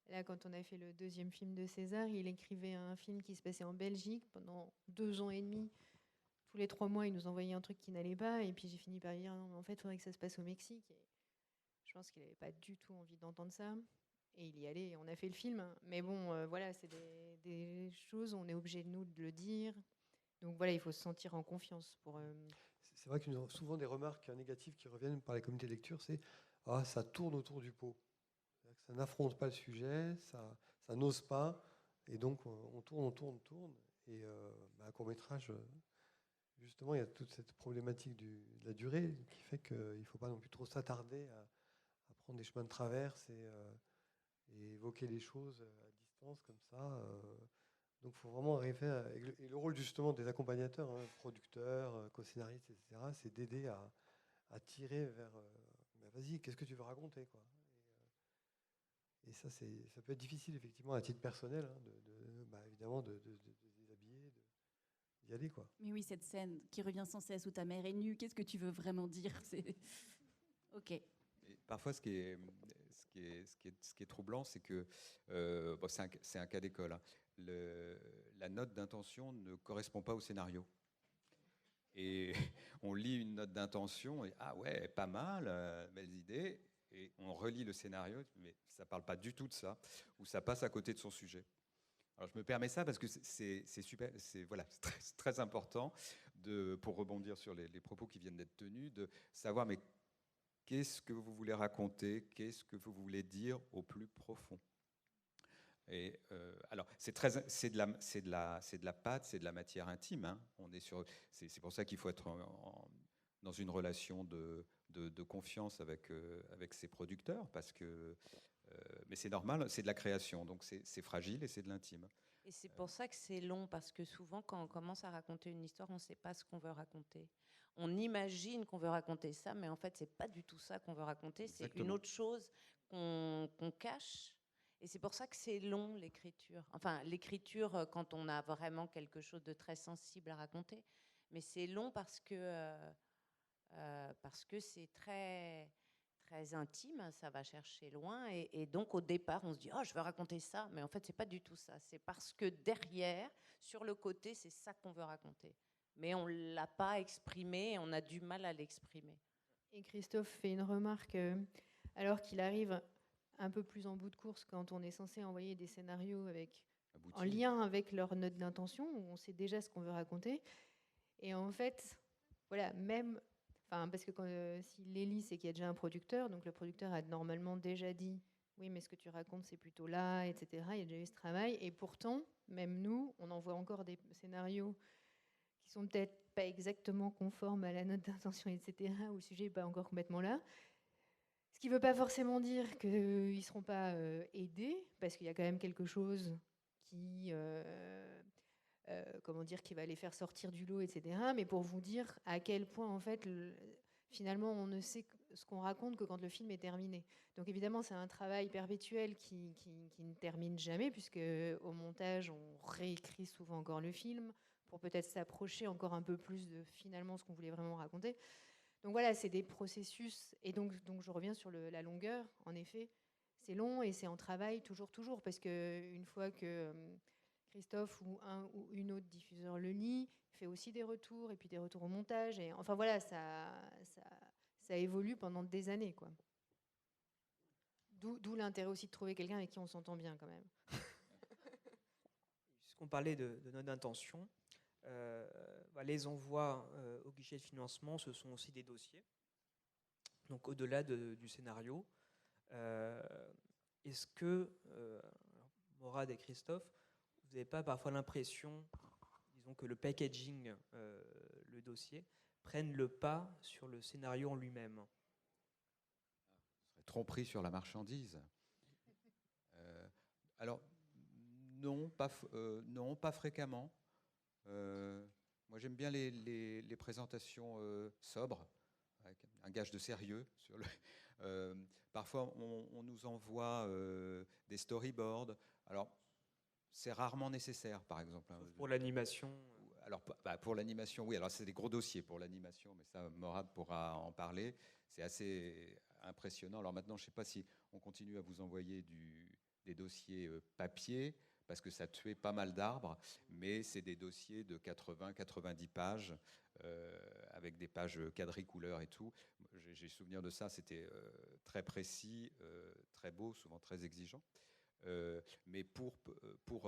là, quand on a fait le 2e film de César, il écrivait un film qui se passait en Belgique pendant 2 ans et demi. Tous les 3 mois, il nous envoyait un truc qui n'allait pas, et puis j'ai fini par lui dire non, mais en fait, il faudrait que ça se passe au Mexique. Et je pense qu'il n'avait pas du tout envie d'entendre ça. Et il y allait, et on a fait le film. Mais bon, voilà, c'est des choses, on est obligé de nous de le dire. Donc voilà, il faut se sentir en confiance pour. C'est vrai qu'une souvent des remarques négatives qui reviennent par les comités de lecture, c'est ah, ça tourne autour du pot. C'est-à-dire que ça n'affronte pas le sujet, ça n'ose pas, et donc on tourne. Et un court-métrage, justement, il y a toute cette problématique de la durée qui fait qu'il ne faut pas non plus trop s'attarder à prendre des chemins de traverse et évoquer les choses à distance comme ça. Donc il faut vraiment arriver et le rôle justement des accompagnateurs, hein, producteurs, co-scénaristes, etc., c'est d'aider à tirer vers bah, vas-y, qu'est-ce que tu veux raconter, quoi. Et ça, ça peut être difficile, effectivement, à titre personnel, hein, bah, évidemment, de déshabiller, d'y aller, quoi. Mais oui, cette scène qui revient sans cesse où ta mère est nue, qu'est-ce que tu veux vraiment dire? Ok. Et parfois, ce qui est troublant, c'est que bon, c'est un cas d'école, hein. La note d'intention ne correspond pas au scénario. Et on lit une note d'intention et ah ouais, pas mal, belles idées. Et on relit le scénario, mais ça ne parle pas du tout de ça, ou ça passe à côté de son sujet. Alors je me permets ça parce que c'est super, voilà, c'est très important pour rebondir sur les propos qui viennent d'être tenus, de savoir mais qu'est-ce que vous voulez raconter, qu'est-ce que vous voulez dire au plus profond. Et alors, c'est de la pâte, c'est de la matière intime, hein. C'est pour ça qu'il faut être dans une relation de confiance avec ses producteurs, parce que, mais c'est normal, c'est de la création, donc c'est fragile et c'est de l'intime. Et c'est pour ça que c'est long, parce que souvent, quand on commence à raconter une histoire, on ne sait pas ce qu'on veut raconter. On imagine qu'on veut raconter ça, mais en fait, c'est pas du tout ça qu'on veut raconter. C'est une autre chose qu'on cache. Et c'est pour ça que c'est long, l'écriture. Enfin, l'écriture, quand on a vraiment quelque chose de très sensible à raconter. Mais c'est long parce que c'est très, très intime, ça va chercher loin. Et donc, au départ, on se dit « Oh, je veux raconter ça ». Mais en fait, c'est pas du tout ça. C'est parce que derrière, sur le côté, c'est ça qu'on veut raconter. Mais on ne l'a pas exprimé et on a du mal à l'exprimer. Et Christophe fait une remarque, alors qu'il arrive un peu plus en bout de course quand on est censé envoyer des scénarios en lien avec leur note d'intention, où on sait déjà ce qu'on veut raconter. Et en fait, voilà, même, parce que s'il les lit, c'est qu'il y a déjà un producteur, donc le producteur a normalement déjà dit oui, mais ce que tu racontes, c'est plutôt là, etc. Il y a déjà eu ce travail. Et pourtant, même nous, on envoie encore des scénarios qui sont peut-être pas exactement conformes à la note d'intention, etc., où le sujet n'est pas encore complètement là. Ce qui ne veut pas forcément dire qu'ils ne seront pas aidés, parce qu'il y a quand même quelque chose qui, qui va les faire sortir du lot, etc. Mais pour vous dire à quel point, en fait, finalement, on ne sait ce qu'on raconte que quand le film est terminé. Donc évidemment, c'est un travail perpétuel qui ne termine jamais, puisque au montage, on réécrit souvent encore le film pour peut-être s'approcher encore un peu plus de finalement ce qu'on voulait vraiment raconter. Donc voilà, c'est des processus. Et donc je reviens sur la longueur. En effet, c'est long et c'est en travail toujours, parce qu'une fois que Christophe ou un ou une autre diffuseur le lit, il fait aussi des retours, et puis des retours au montage. Et enfin voilà, ça évolue pendant des années, quoi. D'où l'intérêt aussi de trouver quelqu'un avec qui on s'entend bien, quand même. Puisqu'on parlait de notes d'intention, les envois au guichet de financement, ce sont aussi des dossiers. Donc au-delà du scénario, est-ce que, Morad et Christophe, vous n'avez pas parfois l'impression, disons, que le packaging, le dossier, prenne le pas sur le scénario en lui-même? Tromperie sur la marchandise. Alors, non, pas fréquemment. Moi, j'aime bien les présentations sobres, avec un gage de sérieux. Parfois, on nous envoie des storyboards. Alors, c'est rarement nécessaire, par exemple. Sauf pour l'animation. Alors, pour l'animation, oui. Alors, c'est des gros dossiers pour l'animation, mais ça, Morad pourra en parler. C'est assez impressionnant. Alors maintenant, je ne sais pas si on continue à vous envoyer des dossiers papier, parce que ça tuait pas mal d'arbres, mais c'est des dossiers de 80-90 pages, avec des pages quadricouleurs et tout. J'ai souvenir de ça, c'était très précis, très beau, souvent très exigeant. Mais pour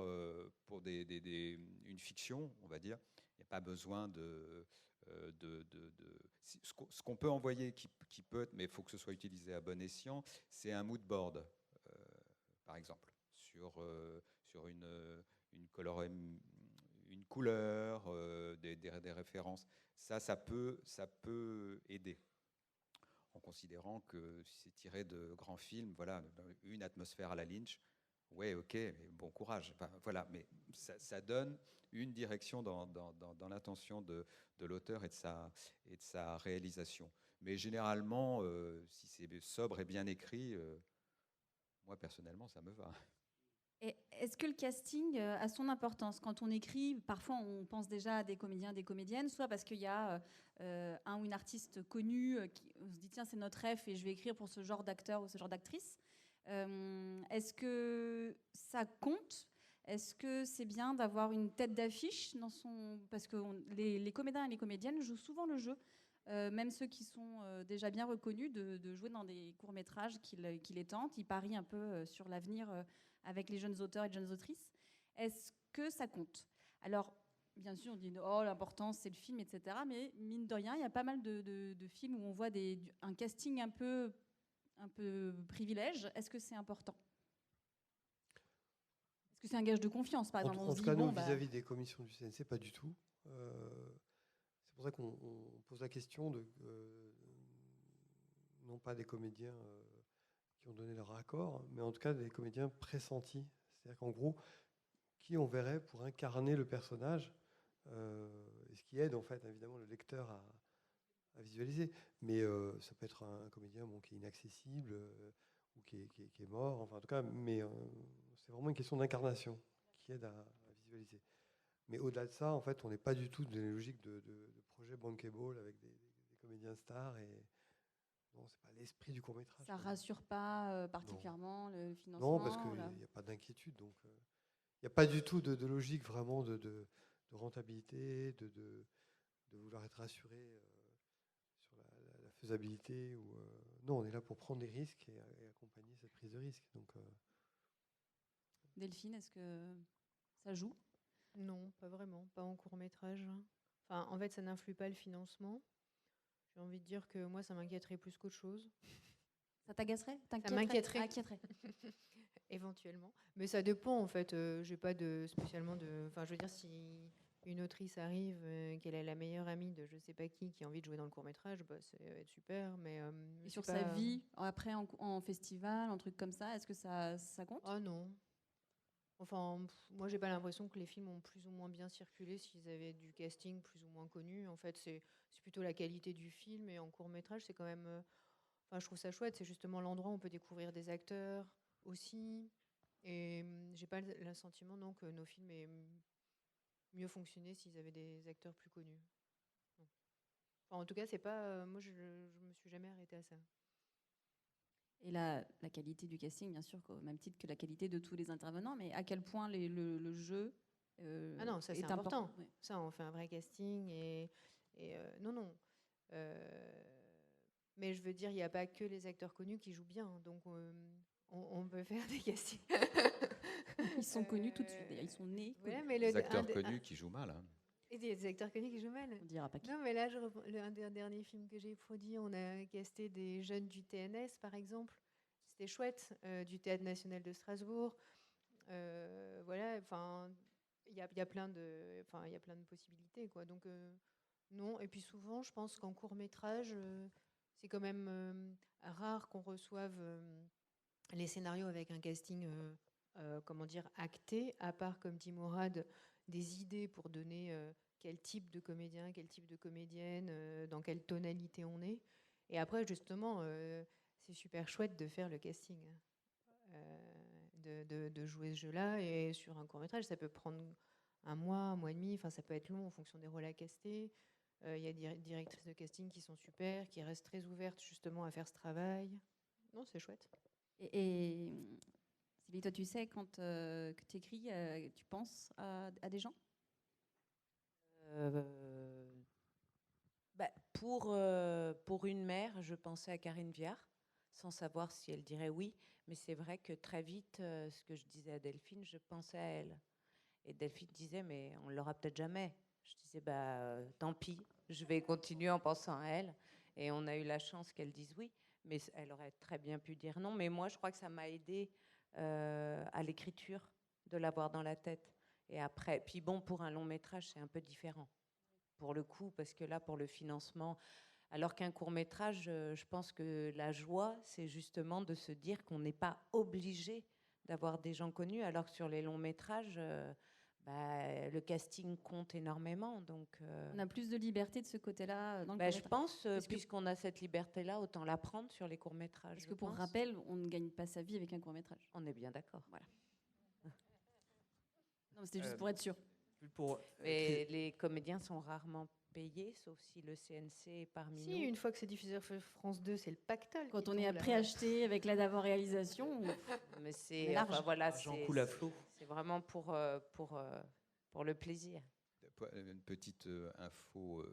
une fiction, on va dire, il n'y a pas besoin ce qu'on peut envoyer qui peut être, mais il faut que ce soit utilisé à bon escient, c'est un mood board, par exemple, sur une couleur, des références. Ça peut aider, en considérant que si c'est tiré de grands films, voilà, une atmosphère à la Lynch, ouais, ok, bon courage. Enfin, voilà, mais ça donne une direction dans l'intention de l'auteur et de sa réalisation. Mais généralement, si c'est sobre et bien écrit, moi personnellement, ça me va. Et est-ce que le casting a son importance? Quand on écrit, parfois on pense déjà à des comédiens, des comédiennes, soit parce qu'il y a un ou une artiste connue, on se dit tiens c'est notre ref et je vais écrire pour ce genre d'acteur ou ce genre d'actrice. Est-ce que ça compte? Est-ce que c'est bien d'avoir une tête d'affiche dans son... Parce que les comédiens et les comédiennes jouent souvent le jeu, même ceux qui sont déjà bien reconnus, de jouer dans des courts-métrages qui les tentent. Ils parient un peu sur l'avenir avec les jeunes auteurs et jeunes autrices. Est-ce que ça compte? Alors, bien sûr, on dit oh, l'important c'est le film, etc. Mais mine de rien, il y a pas mal de films où on voit un casting un peu privilège. Est-ce que c'est important? Est-ce que c'est un gage de confiance, par exemple? En tout cas, nous, vis-à-vis des commissions du CNC, pas du tout. C'est pour ça qu'on pose la question non pas des comédiens qui ont donné leur accord, mais en tout cas des comédiens pressentis. C'est-à-dire qu'en gros, qui on verrait pour incarner le personnage, et ce qui aide en fait évidemment le lecteur à visualiser. Mais ça peut être un comédien qui est inaccessible ou qui est mort, enfin en tout cas, mais c'est vraiment une question d'incarnation qui aide à visualiser. Mais au-delà de ça, en fait, on n'est pas du tout dans les logiques de projet bankable avec des comédiens stars et non, c'est pas l'esprit du court-métrage. Ça rassure pas particulièrement le financement? Non, parce qu'il n'y a pas d'inquiétude. Donc, il n'y a pas du tout de logique vraiment de rentabilité, de vouloir être rassuré sur la faisabilité. Non, on est là pour prendre des risques et accompagner cette prise de risque. Donc, Delphine, est-ce que ça joue? Non, pas vraiment, pas en court-métrage. Enfin, en fait, ça n'influe pas le financement. J'ai envie de dire que moi, ça m'inquiéterait plus qu'autre chose. Ça t'agacerait? Ça m'inquiéterait. Inquiéterait. Éventuellement. Mais ça dépend, en fait. J'ai pas spécialement de... Enfin, je veux dire, si une autrice arrive, qu'elle est la meilleure amie de je sais pas qui a envie de jouer dans le court-métrage, bah, ça va être super. Mais et sur sa vie, après en festival, en truc comme ça, est-ce que ça compte? Ah non. Enfin, moi, j'ai pas l'impression que les films ont plus ou moins bien circulé s'ils avaient du casting plus ou moins connu. En fait, c'est plutôt la qualité du film. Et en court-métrage, c'est quand même... Enfin, je trouve ça chouette. C'est justement l'endroit où on peut découvrir des acteurs aussi. Et j'ai pas le sentiment non, que nos films aient mieux fonctionné s'ils avaient des acteurs plus connus. Enfin, en tout cas, c'est pas... moi, je me suis jamais arrêtée à ça. Et la qualité du casting, bien sûr, au même titre que la qualité de tous les intervenants, mais à quel point le jeu ah non, ça, est c'est important. Oui. Ça, on fait un vrai casting. Non. Mais je veux dire, il n'y a pas que les acteurs connus qui jouent bien. Donc, on peut faire des castings. Ils sont connus tout de suite. Ils sont nés. Ouais, mais les acteurs connus qui jouent mal. Hein. Et des acteurs connus qui jouent mal. On dira pas qui. Non, mais là, un des derniers films que j'ai produit, on a casté des jeunes du TNS, par exemple. C'était chouette, du Théâtre National de Strasbourg. Voilà, enfin, il y a plein de possibilités, quoi. Donc, non. Et puis souvent, je pense qu'en court-métrage, c'est quand même rare qu'on reçoive les scénarios avec un casting, acté, à part, comme dit Morad, des idées pour donner quel type de comédien, quel type de comédienne, dans quelle tonalité on est. Et après, justement, c'est super chouette de faire le casting, de jouer ce jeu-là. Et sur un court-métrage, ça peut prendre un mois et demi. Enfin, ça peut être long en fonction des rôles à caster. Il y a des directrices de casting qui sont super, qui restent très ouvertes justement à faire ce travail. Non, c'est chouette. Et Sylvie, toi, tu sais, quand que tu écris, tu penses à des gens? Pour une mère, je pensais à Karine Viard, sans savoir si elle dirait oui. Mais c'est vrai que très vite, ce que je disais à Delphine, je pensais à elle. Et Delphine disait, mais on ne l'aura peut-être jamais. Je disais, tant pis, je vais continuer en pensant à elle. Et on a eu la chance qu'elle dise oui, mais elle aurait très bien pu dire non. Mais moi, je crois que ça m'a aidé à l'écriture, de l'avoir dans la tête. Et après, puis bon, pour un long métrage, c'est un peu différent, pour le coup, parce que là, pour le financement, alors qu'un court métrage, je pense que la joie, c'est justement de se dire qu'on n'est pas obligé d'avoir des gens connus, alors que sur les longs métrages, le casting compte énormément. Donc, On a plus de liberté de ce côté-là dans le je pense, puisqu'on a cette liberté-là, autant la prendre sur les courts métrages. Parce que pour rappel, on ne gagne pas sa vie avec un court métrage. On est bien d'accord. Voilà. Non, c'était juste pour être sûr. Mais les comédiens sont rarement payés, sauf si le CNC est parmi nous. Si, une fois que c'est diffusé sur France 2, c'est le pactole. Quand on est à préacheter avec la d'avant réalisation. Mais c'est voilà, coule à flot. C'est vraiment pour le plaisir. Une petite info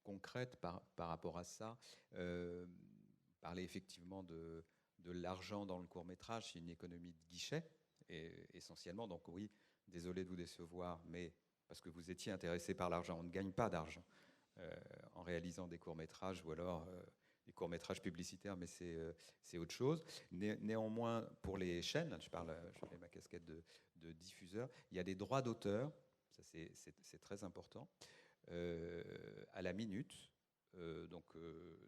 concrète par rapport à ça. Parler effectivement de l'argent dans le court-métrage, c'est une économie de guichet, et essentiellement. Donc oui, désolé de vous décevoir, mais parce que vous étiez intéressé par l'argent. On ne gagne pas d'argent en réalisant des courts-métrages, ou alors des courts-métrages publicitaires, mais c'est autre chose. Néanmoins, pour les chaînes, je mets ma casquette de diffuseur, il y a des droits d'auteur, ça c'est très important, à la minute, donc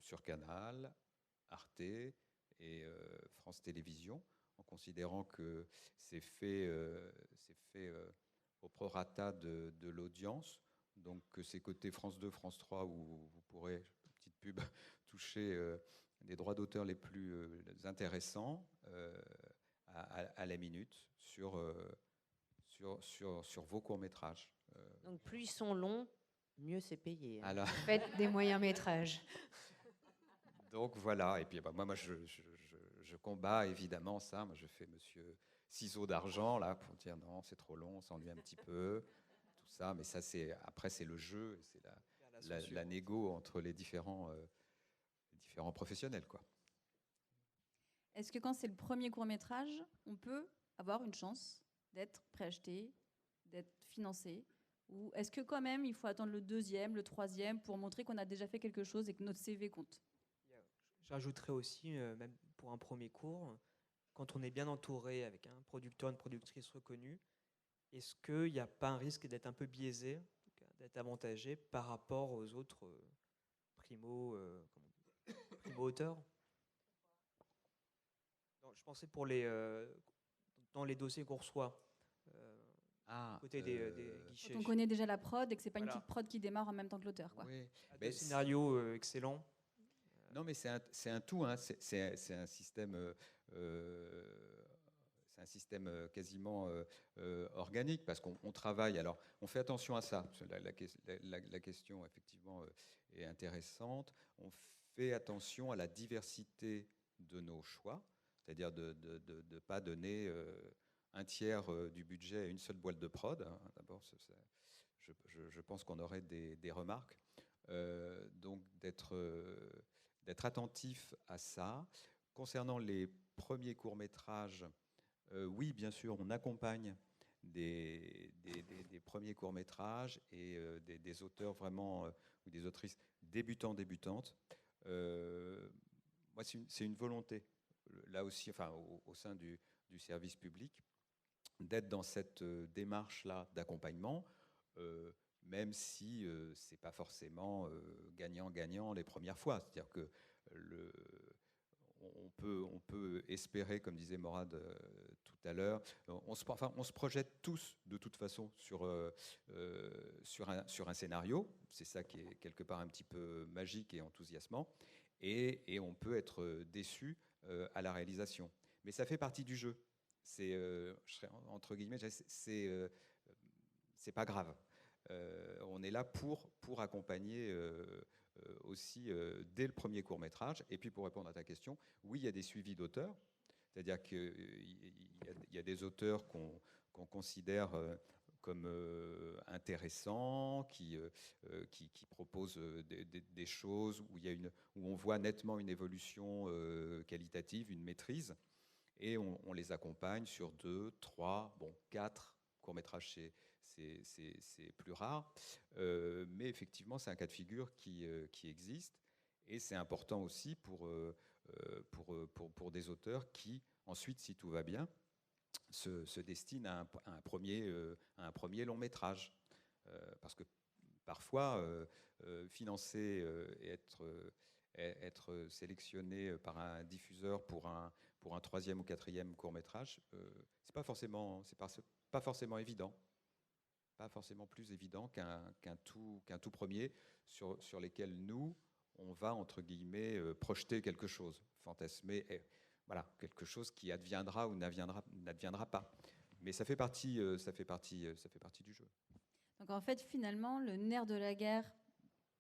sur Canal, Arte et France Télévisions, en considérant que c'est fait au prorata de l'audience, donc que c'est côté France 2, France 3, où vous pourrez, petite pub, toucher les droits d'auteur les plus intéressants à la minute sur vos courts-métrages. Donc plus ils sont longs, mieux c'est payé. Hein. Alors... Faites des moyens métrages. Donc voilà, et puis moi je combats évidemment ça. Moi je fais monsieur ciseaux d'argent là pour dire non, c'est trop long, on s'ennuie un petit peu, tout ça. Mais ça après c'est le jeu, c'est la négo entre les différents professionnels, quoi. Est-ce que quand c'est le premier court-métrage, on peut avoir une chance d'être préacheté, d'être financé, ou est-ce que quand même il faut attendre le deuxième, le troisième pour montrer qu'on a déjà fait quelque chose et que notre CV compte? J'ajouterais aussi, même pour un premier cours, quand on est bien entouré avec un producteur, une productrice reconnue, est-ce qu'il n'y a pas un risque d'être un peu biaisé, d'être avantagé par rapport aux autres primo-auteurs? Je pensais pour dans les dossiers qu'on reçoit, côté des guichets. Quand on connaît déjà la prod et que ce n'est pas une petite prod qui démarre en même temps que l'auteur. Oui. Des scénarios excellents. Non, mais c'est un tout. Hein. C'est un système quasiment organique, parce qu'on travaille. Alors, on fait attention à ça. La question, effectivement, est intéressante. On fait attention à la diversité de nos choix, c'est-à-dire de ne pas donner un tiers du budget à une seule boîte de prod. Hein. D'abord, je pense qu'on aurait des remarques. Donc, d'être attentif à ça. Concernant les premiers courts-métrages, oui, bien sûr, on accompagne des premiers courts-métrages et des auteurs vraiment, ou des autrices débutantes. Moi, c'est une volonté, là aussi, enfin, au sein du service public, d'être dans cette démarche-là d'accompagnement, même si ce n'est pas forcément gagnant-gagnant les premières fois. C'est-à-dire que on peut espérer, comme disait Morad tout à l'heure, on se projette tous de toute façon sur un scénario. C'est ça qui est quelque part un petit peu magique et enthousiasmant. Et on peut être déçu à la réalisation. Mais ça fait partie du jeu. entre guillemets, c'est pas grave. On est là pour accompagner aussi dès le premier court-métrage. Et puis pour répondre à ta question, oui, il y a des suivis d'auteurs. C'est-à-dire qu'il y a des auteurs qu'on considère comme intéressants, qui proposent des choses où on voit nettement une évolution qualitative, une maîtrise. Et on les accompagne sur 2, 3, 4 courts-métrages, c'est plus rare. Mais effectivement, c'est un cas de figure qui existe. Et c'est important aussi pour des auteurs qui, ensuite, si tout va bien, se destinent à un premier long métrage. Parce que parfois, financer et être sélectionné par un diffuseur pour un 3e ou 4e court-métrage, c'est pas forcément évident. Pas forcément plus évident qu'un tout premier sur lesquels nous, on va, entre guillemets, projeter quelque chose, fantasmer, voilà, quelque chose qui adviendra ou n'adviendra pas. Mais ça fait partie du jeu. Donc en fait, finalement, le nerf de la guerre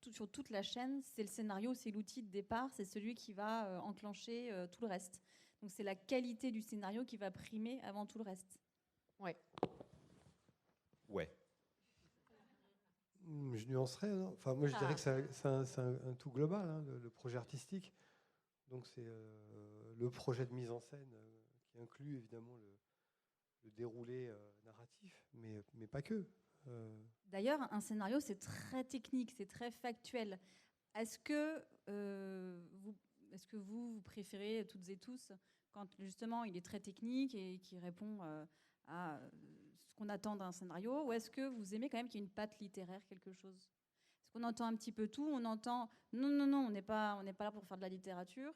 sur toute la chaîne, c'est le scénario, c'est l'outil de départ, c'est celui qui va enclencher tout le reste. Donc c'est la qualité du scénario qui va primer avant tout le reste. Ouais. Je nuancerais. Non, enfin, moi, je dirais que c'est un tout global, hein, le projet artistique. Donc c'est le projet de mise en scène qui inclut évidemment le déroulé narratif, mais pas que. D'ailleurs, un scénario, c'est très technique, c'est très factuel. Est-ce que vous préférez toutes et tous, quand justement il est très technique et qui répond à ce qu'on attend d'un scénario, ou est-ce que vous aimez quand même qu'il y ait une patte littéraire, quelque chose? Est-ce qu'on entend un petit peu tout? On entend non, on n'est pas là pour faire de la littérature.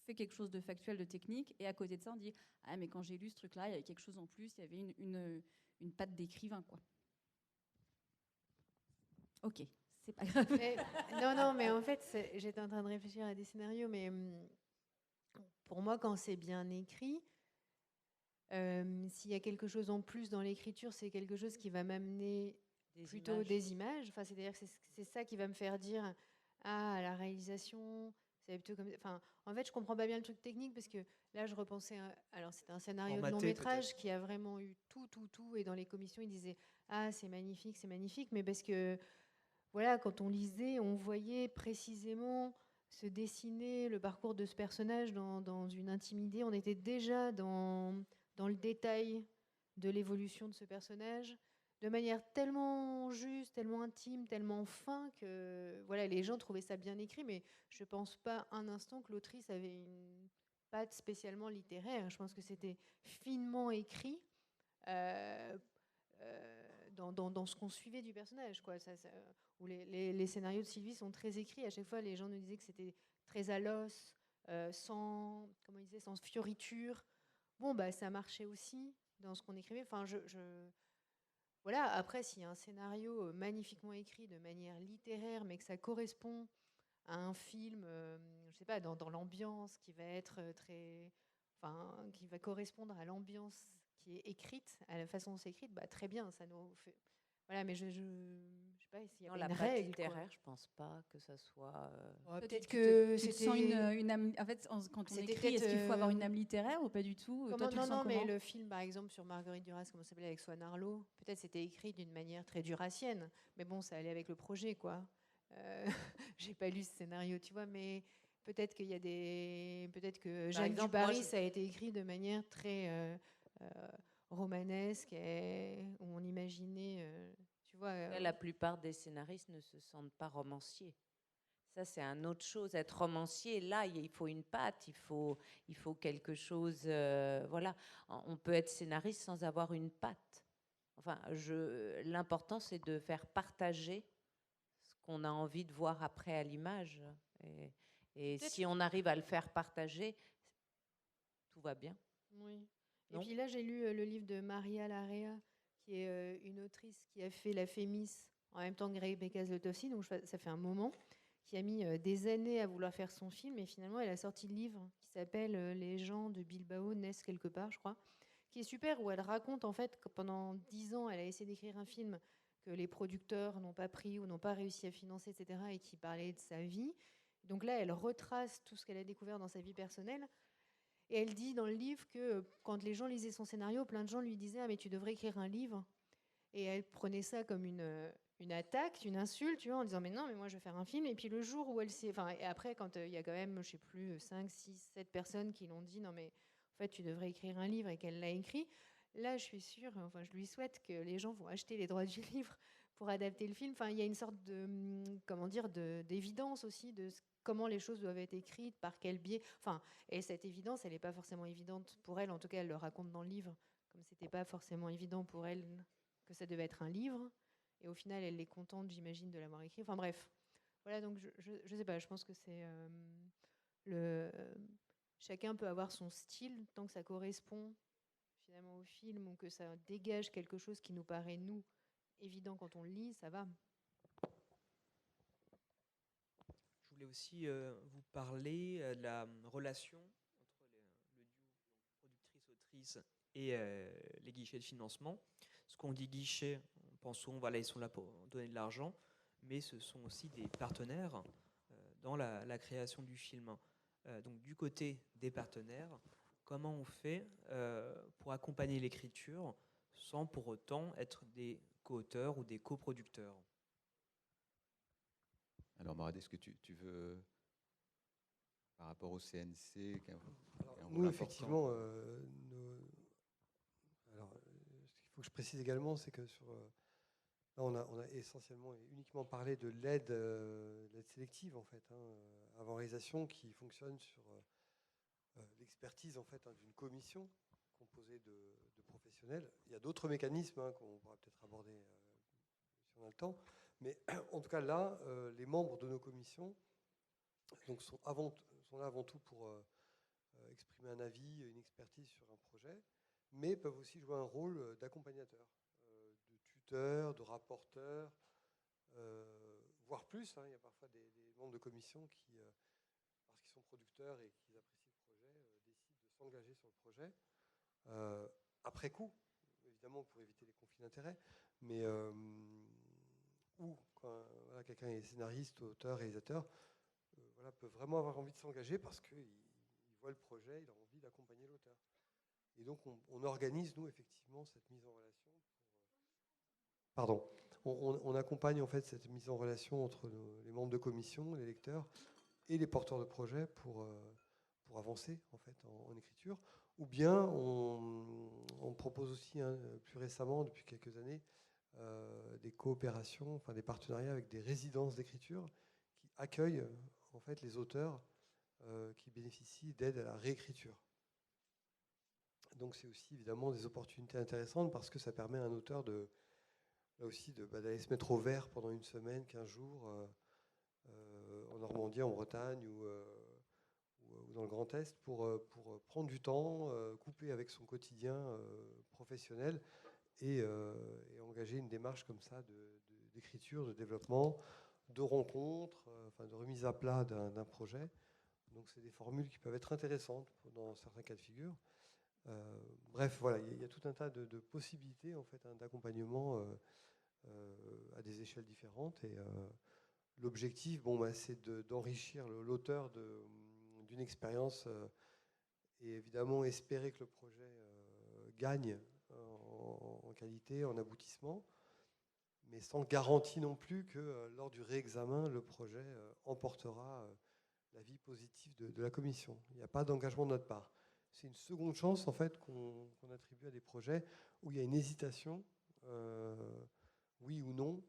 Fait quelque chose de factuel, de technique, et à côté de ça, on dit ah mais quand j'ai lu ce truc-là, il y avait quelque chose en plus, il y avait une patte d'écrivain, quoi. Ok, c'est pas grave. Non, mais en fait, j'étais en train de réfléchir à des scénarios, mais pour moi, quand c'est bien écrit, s'il y a quelque chose en plus dans l'écriture, c'est quelque chose qui va m'amener plutôt des images. Enfin, c'est-à-dire que c'est ça qui va me faire dire ah, la réalisation, c'est plutôt comme. Enfin, en fait, je comprends pas bien le truc technique parce que là, je repensais. Alors, c'était un scénario de long métrage qui a vraiment eu tout, et dans les commissions, ils disaient ah, c'est magnifique, mais parce que voilà, quand on lisait, on voyait précisément se dessiner le parcours de ce personnage dans une intimité. On était déjà dans le détail de l'évolution de ce personnage, de manière tellement juste, tellement intime, tellement fin que voilà, les gens trouvaient ça bien écrit, mais je ne pense pas un instant que l'autrice avait une patte spécialement littéraire. Je pense que c'était finement écrit. Dans ce qu'on suivait du personnage, quoi. Où les scénarios de Sylvie sont très écrits. À chaque fois, les gens nous disaient que c'était très à l'os, sans fioriture. Bon, bah, ça marchait aussi dans ce qu'on écrivait. Enfin, voilà. Après, s'il y a un scénario magnifiquement écrit de manière littéraire, mais que ça correspond à un film, je sais pas, dans l'ambiance qui va être qui va correspondre à l'ambiance qui est écrite, à la façon dont c'est écrit, bah, très bien, ça nous fait. Voilà, mais je sais pas s'il y a une règle littéraire, je pense pas que ça soit. Peut-être que tu sens une âme. En fait, quand on écrit, est-ce qu'il faut avoir une âme littéraire ou pas du tout? Non, mais le film, par exemple, sur Marguerite Duras, comment ça s'appelait, avec Swan Arlo, peut-être c'était écrit d'une manière très duracienne, mais bon, ça allait avec le projet, quoi. J'ai pas lu ce scénario, tu vois, mais peut-être qu'il y a peut-être que Jacques Dubarry, ça a été écrit de manière très romanesque, où on imaginait, tu vois. La plupart des scénaristes ne se sentent pas romanciers. Ça, c'est une autre chose. Être romancier, là, il faut une patte, il faut quelque chose. Voilà, on peut être scénariste sans avoir une patte. Enfin, l'important, c'est de faire partager ce qu'on a envie de voir après à l'image. Et si on arrive à le faire partager, tout va bien. Oui. Et puis là, j'ai lu le livre de Maria Larrea, qui est une autrice qui a fait La Fémis en même temps que Rebecca Zlotowski, donc ça fait un moment, qui a mis des années à vouloir faire son film, et finalement, elle a sorti le livre qui s'appelle Les gens de Bilbao naissent quelque part, je crois, qui est super, où elle raconte en fait que pendant 10 ans, elle a essayé d'écrire un film que les producteurs n'ont pas pris ou n'ont pas réussi à financer, etc., et qui parlait de sa vie. Donc là, elle retrace tout ce qu'elle a découvert dans sa vie personnelle. Et elle dit dans le livre que quand les gens lisaient son scénario, plein de gens lui disaient « Ah, mais tu devrais écrire un livre ». Et elle prenait ça comme une attaque, une insulte, tu vois, en disant « Mais non, mais moi, je vais faire un film ». Et puis le jour où elle s'est... Enfin, et après, quand il y a quand même, je sais plus, 5, 6, 7 personnes qui l'ont dit « Non, mais en fait, tu devrais écrire un livre » et qu'elle l'a écrit, là, je suis sûre, enfin, je lui souhaite que les gens vont acheter les droits du livre pour adapter le film. Enfin, il y a une sorte de, comment dire, d'évidence aussi de comment les choses doivent être écrites, par quel biais. Enfin, et cette évidence, elle n'est pas forcément évidente pour elle. En tout cas, elle le raconte dans le livre, comme c'était pas forcément évident pour elle que ça devait être un livre. Et au final, elle est contente, j'imagine, de l'avoir écrit. Enfin bref, voilà. Donc je sais pas. Je pense que c'est chacun peut avoir son style tant que ça correspond finalement au film ou que ça dégage quelque chose qui nous paraît nous évident quand on le lit, ça va. Je voulais aussi vous parler de la relation entre le duo productrice-autrice et les guichets de financement. Ce qu'on dit guichet, on pense souvent, voilà, ils sont là pour donner de l'argent, mais ce sont aussi des partenaires dans la création du film. Donc du côté des partenaires, comment on fait pour accompagner l'écriture sans pour autant être des co-auteurs ou des coproducteurs? Alors, Morad, est-ce que tu veux, par rapport au CNC, qui a un Nous, rôle effectivement, important ce qu'il faut que je précise également, c'est que là, on a essentiellement et uniquement parlé de l'aide sélective, en fait, avant réalisation, qui fonctionne sur l'expertise en fait, d'une commission composée de professionnels. Il y a d'autres mécanismes qu'on pourra peut-être aborder si on a le temps. Mais en tout cas, là, les membres de nos commissions donc, sont là avant tout pour exprimer un avis, une expertise sur un projet, mais peuvent aussi jouer un rôle d'accompagnateur, de tuteur, de rapporteur, voire plus. Il y a parfois des membres de commission qui, parce qu'ils sont producteurs et qu'ils apprécient le projet, décident de s'engager sur le projet. Après coup, évidemment, pour éviter les conflits d'intérêts, mais ou quand quelqu'un est scénariste, auteur, réalisateur, peut vraiment avoir envie de s'engager parce qu'il voit le projet, il a envie d'accompagner l'auteur. Et donc, on organise, nous, effectivement, cette mise en relation. On accompagne, en fait, cette mise en relation entre les membres de commission, les lecteurs et les porteurs de projet pour avancer, en fait, en écriture. Ou bien, on propose aussi, plus récemment, depuis quelques années, des coopérations, enfin des partenariats avec des résidences d'écriture qui accueillent en fait les auteurs qui bénéficient d'aide à la réécriture. Donc c'est aussi évidemment des opportunités intéressantes parce que ça permet à un auteur là aussi d'aller se mettre au vert pendant une semaine, 15 jours en Normandie, en Bretagne ou dans le Grand Est pour prendre du temps, couper avec son quotidien professionnel et engager une démarche comme ça d'écriture, de développement, de rencontres, de remise à plat d'un projet. Donc c'est des formules qui peuvent être intéressantes dans certains cas de figure. Bref, voilà, il y a tout un tas de possibilités en fait d'accompagnement à des échelles différentes. Et l'objectif, c'est d'enrichir l'auteur d'une expérience et évidemment espérer que le projet gagne en qualité, en aboutissement, mais sans garantie non plus que lors du réexamen, le projet emportera l'avis positif de la commission. Il n'y a pas d'engagement de notre part. C'est une seconde chance en fait qu'on attribue à des projets où il y a une hésitation, oui ou non,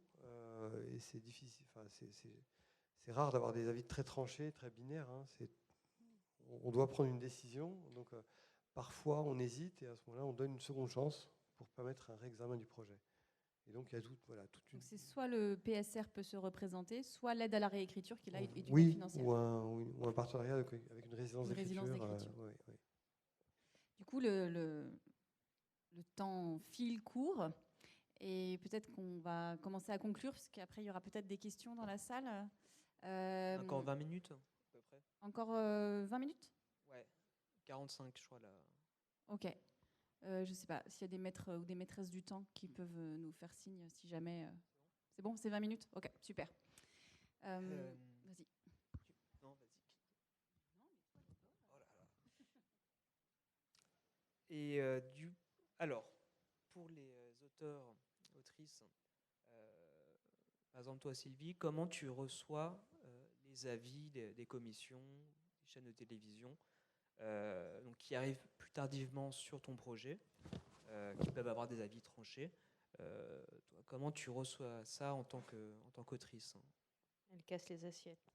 et c'est difficile. Enfin, c'est rare d'avoir des avis très tranchés, très binaires. On doit prendre une décision, donc parfois on hésite et à ce moment-là on donne une seconde chance pour permettre un réexamen du projet. Et donc il y a toute une... Donc c'est soit le PSR peut se représenter, soit l'aide à la réécriture qui là est une oui, aide financière. Ou un partenariat avec une résidence d'écriture. Oui. Du coup, le temps file court et peut-être qu'on va commencer à conclure, parce qu'après il y aura peut-être des questions dans la salle. Encore 20 minutes, à peu près. Encore 20 minutes? Ouais, 45, je crois, là. Ok. Je ne sais pas s'il y a des maîtres ou des maîtresses du temps qui peuvent nous faire signe si jamais. C'est bon, c'est 20 minutes? Ok, super. Vas-y. Non, vas-y. Oh là là. Et alors, pour les auteurs, autrices, par exemple toi Sylvie, comment tu reçois les avis des commissions, des chaînes de télévision, donc qui arrivent plus tardivement sur ton projet, qui peuvent avoir des avis tranchés. Toi, comment tu reçois ça en tant qu'autrice? Elle casse les assiettes.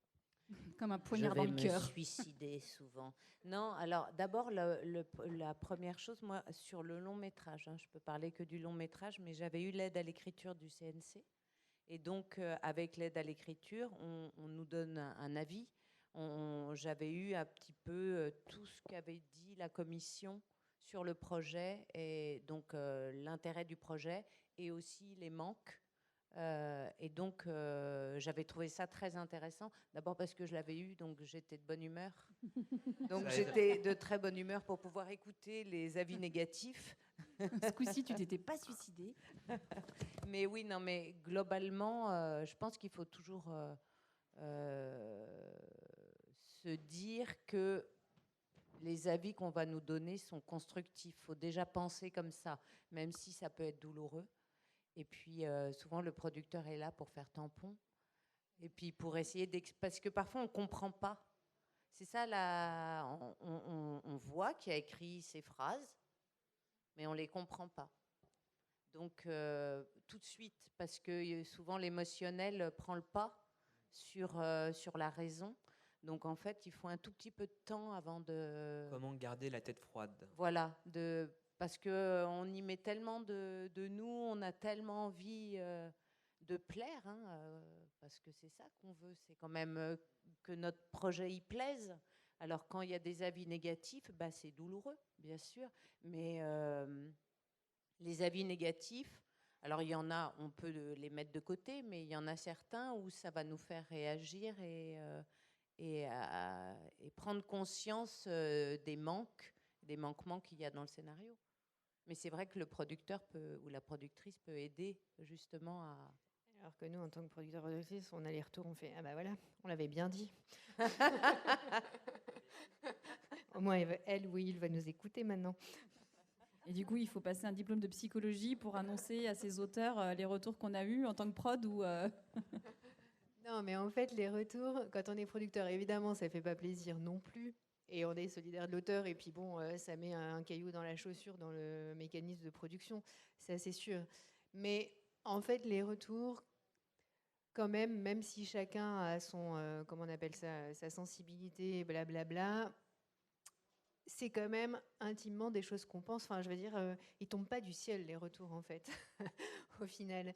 Comme un Je poignard dans vais le me cœur. suicider souvent. Non, alors d'abord, la première chose, moi, sur le long métrage, je peux parler que du long métrage, mais j'avais eu l'aide à l'écriture du CNC. Et donc, avec l'aide à l'écriture, on nous donne un avis. J'avais eu un petit peu tout ce qu'avait dit la commission sur le projet, et donc l'intérêt du projet, et aussi les manques. Et donc, j'avais trouvé ça très intéressant. D'abord parce que je l'avais eu, donc j'étais de bonne humeur. Donc Ça aide. j'étais de très bonne humeur pour pouvoir écouter les avis négatifs. Ce coup-ci, tu t'étais pas suicidée. Mais oui, non, mais globalement, je pense qu'il faut toujours se dire que les avis qu'on va nous donner sont constructifs. Il faut déjà penser comme ça, même si ça peut être douloureux. Et puis, souvent, le producteur est là pour faire tampon. Et puis, pour essayer parce que parfois, on ne comprend pas. C'est ça, là, on voit qu'il a écrit ces phrases, mais on ne les comprend pas. Donc, tout de suite, parce que souvent, l'émotionnel prend le pas sur la raison. Donc, en fait, il faut un tout petit peu de temps avant de... Comment garder la tête froide? Voilà, parce qu'on y met tellement de nous, on a tellement envie de plaire, parce que c'est ça qu'on veut, c'est quand même que notre projet y plaise. Alors quand il y a des avis négatifs, bah, c'est douloureux, bien sûr, mais les avis négatifs, alors il y en a, on peut les mettre de côté, mais il y en a certains où ça va nous faire réagir et prendre conscience des manquements qu'il y a dans le scénario. Mais c'est vrai que le producteur ou la productrice peut aider justement à... Alors que nous, en tant que producteur productrice, on a les retours, on fait ah bah voilà, on l'avait bien dit. Au moins, elle ou il va nous écouter maintenant. Et du coup, il faut passer un diplôme de psychologie pour annoncer à ses auteurs les retours qu'on a eus en tant que prod ou Non, mais en fait, les retours, quand on est producteur, évidemment, ça fait pas plaisir non plus. Et on est solidaire de l'auteur, et puis bon, ça met un caillou dans la chaussure dans le mécanisme de production, c'est assez sûr. Mais en fait, les retours, quand même si chacun a son, comment on appelle ça, sa sensibilité, blablabla, c'est quand même intimement des choses qu'on pense. Enfin, je veux dire, ils tombent pas du ciel, les retours, en fait, au final.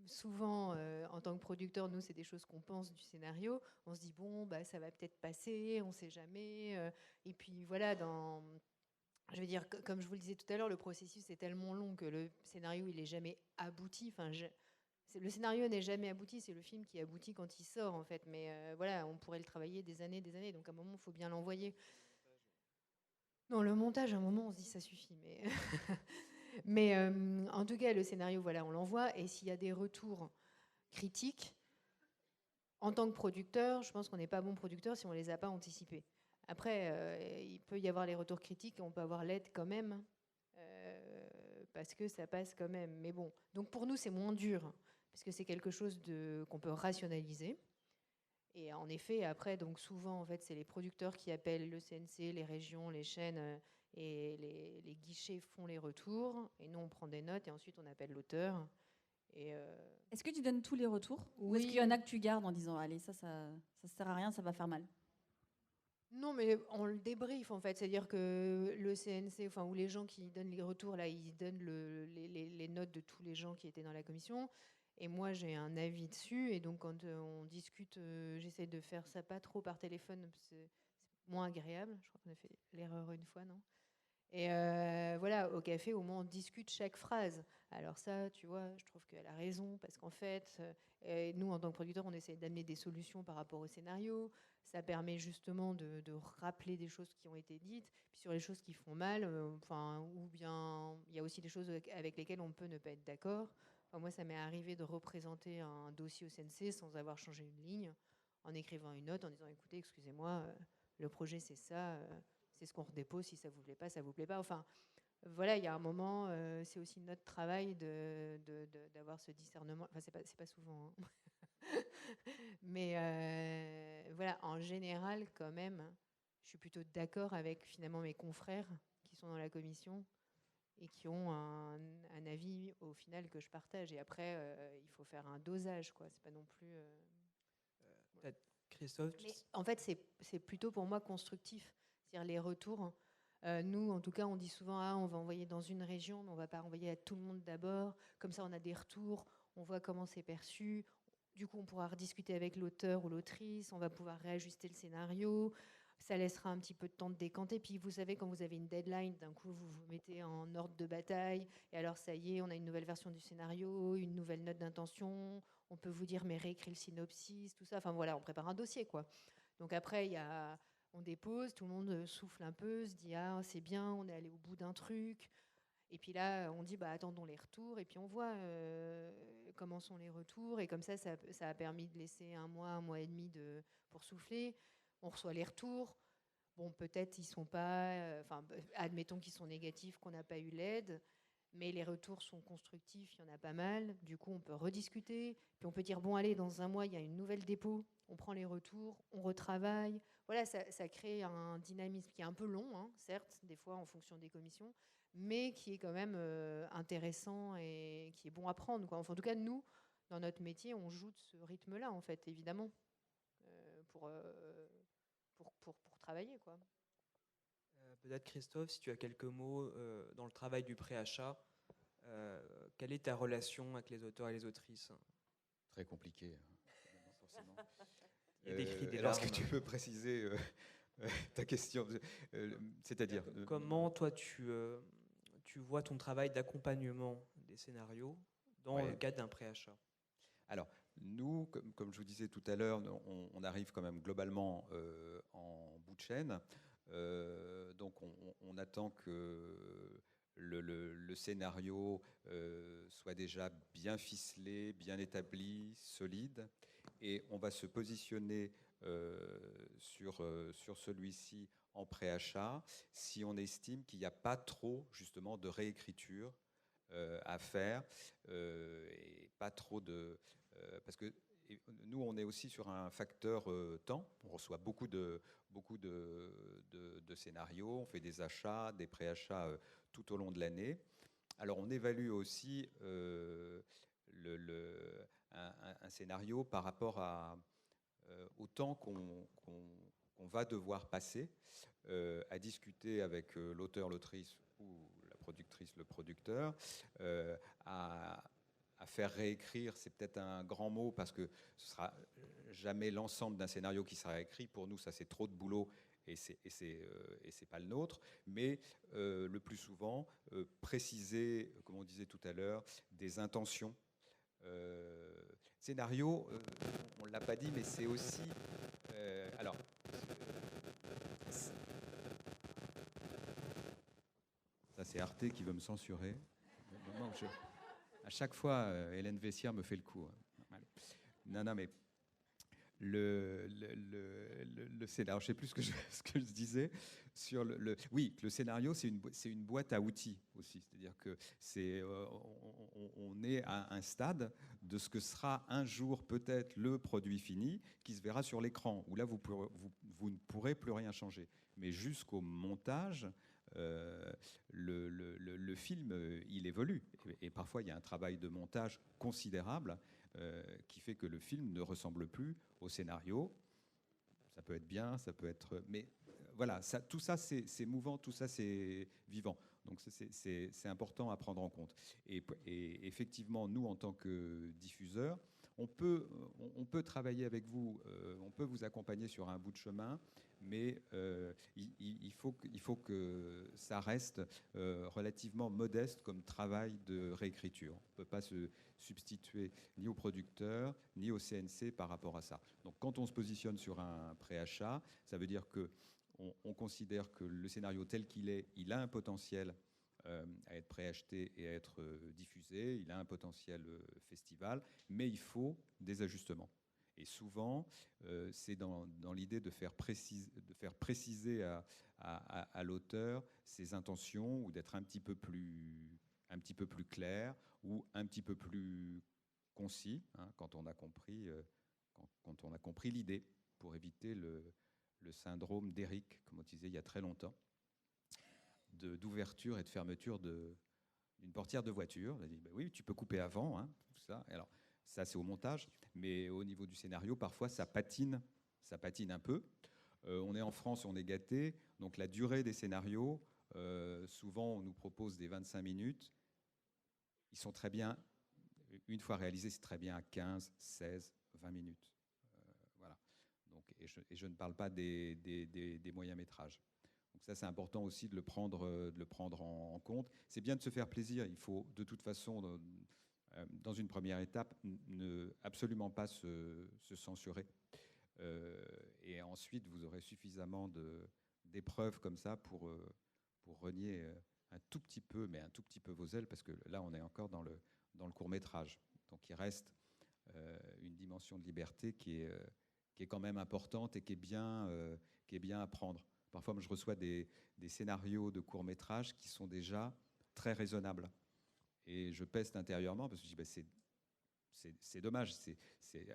Souvent, en tant que producteur, nous, c'est des choses qu'on pense du scénario. On se dit, bon, bah, ça va peut-être passer, on sait jamais. Et puis, voilà, je veux dire, comme je vous le disais tout à l'heure, le processus est tellement long que le scénario, il est jamais abouti. Enfin, le scénario n'est jamais abouti, c'est le film qui aboutit quand il sort, en fait. Mais voilà, on pourrait le travailler des années. Donc à un moment, il faut bien l'envoyer. Non, le montage, à un moment, on se dit ça suffit. Mais en tout cas, le scénario, voilà, on l'envoie. Et s'il y a des retours critiques, en tant que producteur, je pense qu'on n'est pas bon producteur si on ne les a pas anticipés. Après, il peut y avoir les retours critiques, on peut avoir l'aide quand même, parce que ça passe quand même. Mais bon, donc pour nous, c'est moins dur, parce que c'est quelque chose qu'on peut rationaliser. Et en effet, après, donc souvent, en fait, c'est les producteurs qui appellent le CNC, les régions, les chaînes, et les guichets font les retours. Et nous, on prend des notes, et ensuite, on appelle l'auteur. Est-ce que tu donnes tous les retours? Ou Oui. est-ce qu'il y en a que tu gardes en disant allez, ça sert à rien, ça va faire mal? Non, mais on le débrief, en fait. C'est-à-dire que le CNC, enfin, ou les gens qui donnent les retours, là, ils donnent les notes de tous les gens qui étaient dans la commission. Et moi, j'ai un avis dessus. Et donc, quand on discute, j'essaie de faire ça pas trop par téléphone, c'est moins agréable. Je crois qu'on a fait l'erreur une fois, non? Et voilà, au café, au moins, on discute chaque phrase. Alors ça, tu vois, je trouve qu'elle a raison, parce qu'en fait, nous, en tant que producteurs, on essaie d'amener des solutions par rapport au scénario. Ça permet justement de rappeler des choses qui ont été dites. Puis sur les choses qui font mal, ou bien il y a aussi des choses avec lesquelles on peut ne pas être d'accord. Enfin, moi, ça m'est arrivé de représenter un dossier au CNC sans avoir changé une ligne, en écrivant une note, en disant, écoutez, excusez-moi, le projet, c'est ça, c'est ce qu'on redépose, si ça vous plaît pas, ça vous plaît pas. Enfin, voilà, il y a un moment, c'est aussi notre travail d'avoir ce discernement. Enfin, c'est pas souvent, hein. Mais voilà, en général, quand même, je suis plutôt d'accord avec finalement mes confrères qui sont dans la commission et qui ont un avis au final que je partage. Et après, il faut faire un dosage, quoi. C'est pas non plus. Peut-être Christophe. Mais en fait, c'est plutôt pour moi constructif. C'est-à-dire les retours. Nous, en tout cas, on dit souvent, ah, on va envoyer dans une région, mais on ne va pas envoyer à tout le monde d'abord. Comme ça, on a des retours, on voit comment c'est perçu. Du coup, on pourra rediscuter avec l'auteur ou l'autrice, on va pouvoir réajuster le scénario. Ça laissera un petit peu de temps de décanter. Puis, vous savez, quand vous avez une deadline, d'un coup, vous vous mettez en ordre de bataille. Et alors, ça y est, on a une nouvelle version du scénario, une nouvelle note d'intention. On peut vous dire, mais réécris le synopsis, tout ça. Enfin, voilà, on prépare un dossier, quoi. Donc après, on dépose, tout le monde souffle un peu, se dit, ah, c'est bien, on est allé au bout d'un truc. Et puis là, on dit, bah, attendons les retours. Et puis on voit comment sont les retours. Et comme ça a permis de laisser un mois et demi pour souffler. On reçoit les retours. Bon, peut-être ils sont pas... admettons qu'ils sont négatifs, qu'on n'a pas eu l'aide. Mais les retours sont constructifs, il y en a pas mal. Du coup, on peut rediscuter. Puis on peut dire, bon, allez, dans un mois, il y a une nouvelle dépôt. On prend les retours, on retravaille. Voilà, ça crée un dynamisme qui est un peu long, hein, certes, des fois en fonction des commissions, mais qui est quand même intéressant et qui est bon à prendre, quoi. Enfin, en tout cas, nous, dans notre métier, on joue de ce rythme-là, en fait, évidemment, pour travailler, quoi. Peut-être Christophe, si tu as quelques mots dans le travail du préachat, quelle est ta relation avec les auteurs et les autrices? Très compliqué, forcément. Il y a des cris, des alors, est-ce que larmes. tu peux préciser ta question, c'est-à-dire Comment toi tu vois ton travail d'accompagnement des scénarios dans Ouais. le cadre d'un préachat? Alors, nous, comme je vous disais tout à l'heure, on arrive quand même globalement en bout de chaîne. Donc, on attend que le scénario soit déjà bien ficelé, bien établi, solide. Et on va se positionner sur celui-ci en préachat si on estime qu'il n'y a pas trop, justement, de réécriture à faire et pas trop de... parce que nous, on est aussi sur un facteur temps. On reçoit beaucoup de scénarios, on fait des achats, des préachats tout au long de l'année. Alors, on évalue aussi un scénario par rapport au temps qu'on va devoir passer à discuter avec l'auteur, l'autrice ou la productrice, le producteur, à faire réécrire, c'est peut-être un grand mot parce que ce sera jamais l'ensemble d'un scénario qui sera écrit. Pour nous, ça c'est trop de boulot et c'est pas le nôtre. Mais le plus souvent, préciser, comme on disait tout à l'heure, des intentions. Scénario, on l'a pas dit, mais c'est aussi alors. Ça, c'est Arte qui veut me censurer. À chaque fois, Hélène Vessière me fait le coup. Non, mais le scénario, je ne sais plus ce que je disais sur oui, le scénario, c'est une boîte à outils aussi. C'est-à-dire que on est à un stade de ce que sera un jour peut-être le produit fini qui se verra sur l'écran, où là, vous ne pourrez plus rien changer. Mais jusqu'au montage, le film, il évolue. Et parfois, il y a un travail de montage considérable qui fait que le film ne ressemble plus au scénario. Ça peut être bien, ça peut être... Mais voilà, tout ça, c'est mouvant, tout ça, c'est vivant. Donc c'est important à prendre en compte. Et effectivement, nous, en tant que diffuseurs, on peut travailler avec vous, on peut vous accompagner sur un bout de chemin, mais il faut que ça reste relativement modeste comme travail de réécriture. On ne peut pas se substituer ni au producteur, ni au CNC par rapport à ça. Donc quand on se positionne sur un préachat, ça veut dire qu'on considère que le scénario tel qu'il est, il a un potentiel à être préacheté et à être diffusé, il a un potentiel festival, mais il faut des ajustements. Et souvent, c'est dans l'idée de faire préciser à l'auteur ses intentions, ou d'être un petit peu plus clair, ou un petit peu plus concis, hein, quand on a compris l'idée, pour éviter le syndrome d'Eric, comme on disait il y a très longtemps, d'ouverture et de fermeture d'une portière de voiture. On a dit, ben oui, tu peux couper avant, hein, tout ça. Alors, ça, c'est au montage, mais au niveau du scénario, parfois, ça patine un peu. On est en France, on est gâté, donc la durée des scénarios, souvent, on nous propose des 25 minutes. Ils sont très bien, une fois réalisés, c'est très bien à 15, 16, 20 minutes. Voilà. Donc, et je ne parle pas des moyens métrages. Donc ça, c'est important aussi de le prendre en compte. C'est bien de se faire plaisir. Il faut, de toute façon, dans une première étape, ne absolument pas se censurer. Et ensuite, vous aurez suffisamment d'épreuves comme ça pour renier un tout petit peu, mais un tout petit peu vos ailes, parce que là, on est encore dans le court-métrage. Donc il reste une dimension de liberté qui est quand même importante et qui est bien à prendre. Parfois, je reçois des scénarios de courts-métrages qui sont déjà très raisonnables. Et je peste intérieurement parce que je dis, c'est dommage. C'est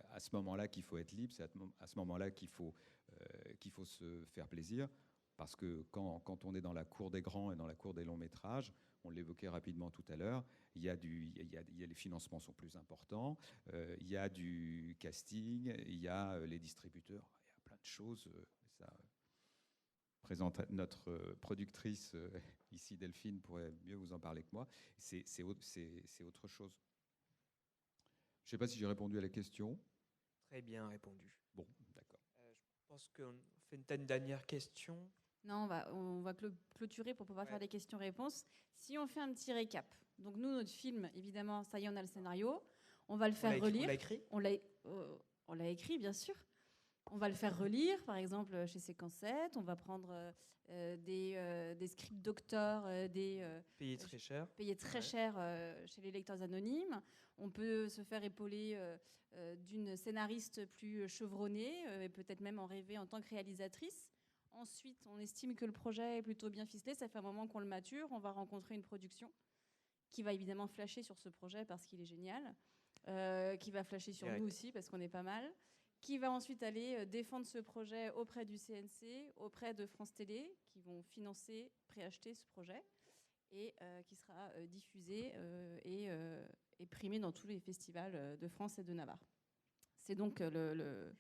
à ce moment-là qu'il faut être libre, c'est à ce moment-là qu'il faut se faire plaisir. Parce que quand on est dans la cour des grands et dans la cour des longs-métrages, on l'évoquait rapidement tout à l'heure, les financements sont plus importants, il y a du casting, il y a les distributeurs, il y a plein de choses. Ça, notre productrice ici, Delphine, pourrait mieux vous en parler que moi. C'est autre chose. Je ne sais pas si j'ai répondu à la question. Très bien répondu. Bon, d'accord. Je pense qu'on fait une dernière question. Non, on va clôturer pour pouvoir faire des questions-réponses. Si on fait un petit récap. Donc nous, notre film, évidemment, ça y est, on a le scénario. On va le faire relire. On l'a écrit ? On l'a écrit, bien sûr. On va le faire relire, par exemple, chez Séquence 7. On va prendre des scripts docteurs, payés très cher. Payés très cher chez les lecteurs anonymes. On peut se faire épauler d'une scénariste plus chevronnée, et peut-être même en rêver en tant que réalisatrice. Ensuite, on estime que le projet est plutôt bien ficelé. Ça fait un moment qu'on le mature. On va rencontrer une production qui va évidemment flasher sur ce projet parce qu'il est génial, qui va flasher sur nous aussi parce qu'on est pas mal, qui va ensuite aller défendre ce projet auprès du CNC, auprès de France Télé, qui vont financer, préacheter ce projet, et qui sera diffusé et primé dans tous les festivals de France et de Navarre. C'est donc le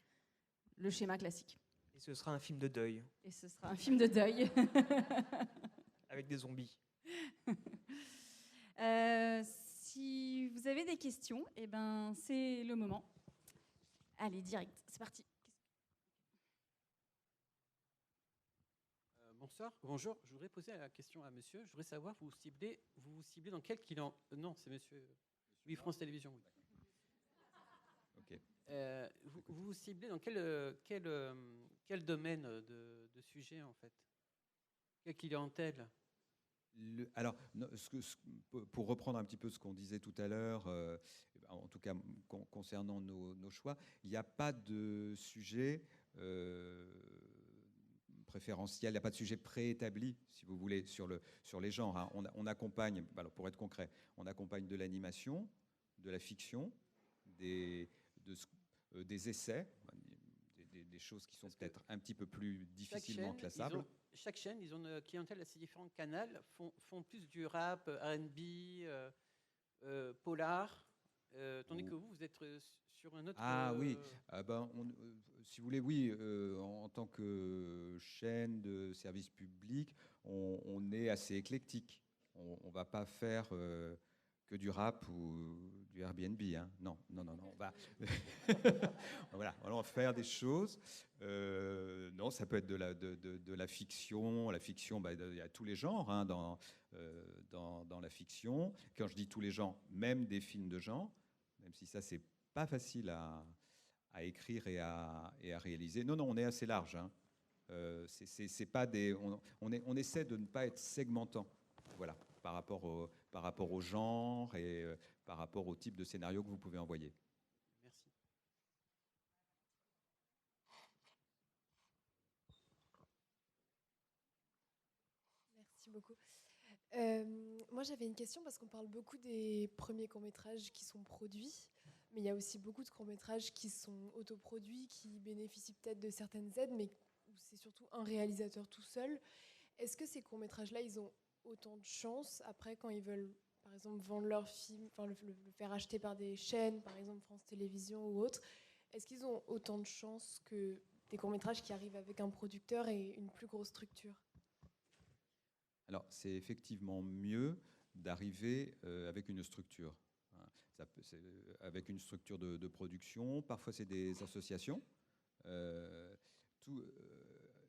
schéma classique. Et ce sera un film de deuil. Et ce sera un film de deuil. Avec des zombies. Si vous avez des questions, eh ben, c'est le moment. Allez, direct, c'est parti. Bonsoir, bonjour. Je voudrais poser la question à monsieur. Je voudrais savoir, vous vous ciblez dans quel client? Non, c'est monsieur. Oui, France Télévisions. Oui. Ok. Vous vous ciblez dans quel domaine de sujet, en fait? Quelle clientèle? Alors, pour reprendre un petit peu ce qu'on disait tout à l'heure, en tout cas concernant nos choix, il n'y a pas de sujet préférentiel, il n'y a pas de sujet préétabli, si vous voulez, sur les genres. Hein. On accompagne, alors pour être concret, on accompagne de l'animation, de la fiction, des essais, des choses qui sont peut-être un petit peu plus difficilement classables. Chaque chaîne, ils ont une clientèle assez différente. Canal font plus du rap, R&B, polar, tandis que vous êtes sur un autre... Ah oui, si vous voulez, oui, en tant que chaîne de service public, on est assez éclectique. On ne va pas faire que du rap ou du Airbnb. Hein. Non. Voilà, on va faire des choses. Non, ça peut être de la fiction. La fiction, il y a tous les genres hein, dans la fiction. Quand je dis tous les genres, même des films de genre, même si ça, c'est pas facile à écrire et à réaliser. Non, on est assez large. Hein. C'est pas on essaie de ne pas être segmentant. Voilà, par rapport au genre et par rapport au type de scénario que vous pouvez envoyer. Merci. Merci beaucoup. Moi, j'avais une question parce qu'on parle beaucoup des premiers courts-métrages qui sont produits, mais il y a aussi beaucoup de courts-métrages qui sont autoproduits, qui bénéficient peut-être de certaines aides, mais où c'est surtout un réalisateur tout seul. Est-ce que ces courts-métrages-là, ils ont autant de chance après quand ils veulent, par exemple, vendre leur film, enfin le faire acheter par des chaînes, par exemple France Télévisions ou autres? Est-ce qu'ils ont autant de chance que des courts-métrages qui arrivent avec un producteur et une plus grosse structure? Alors, c'est effectivement mieux d'arriver avec une structure. Hein. Avec une structure de production. Parfois, c'est des associations.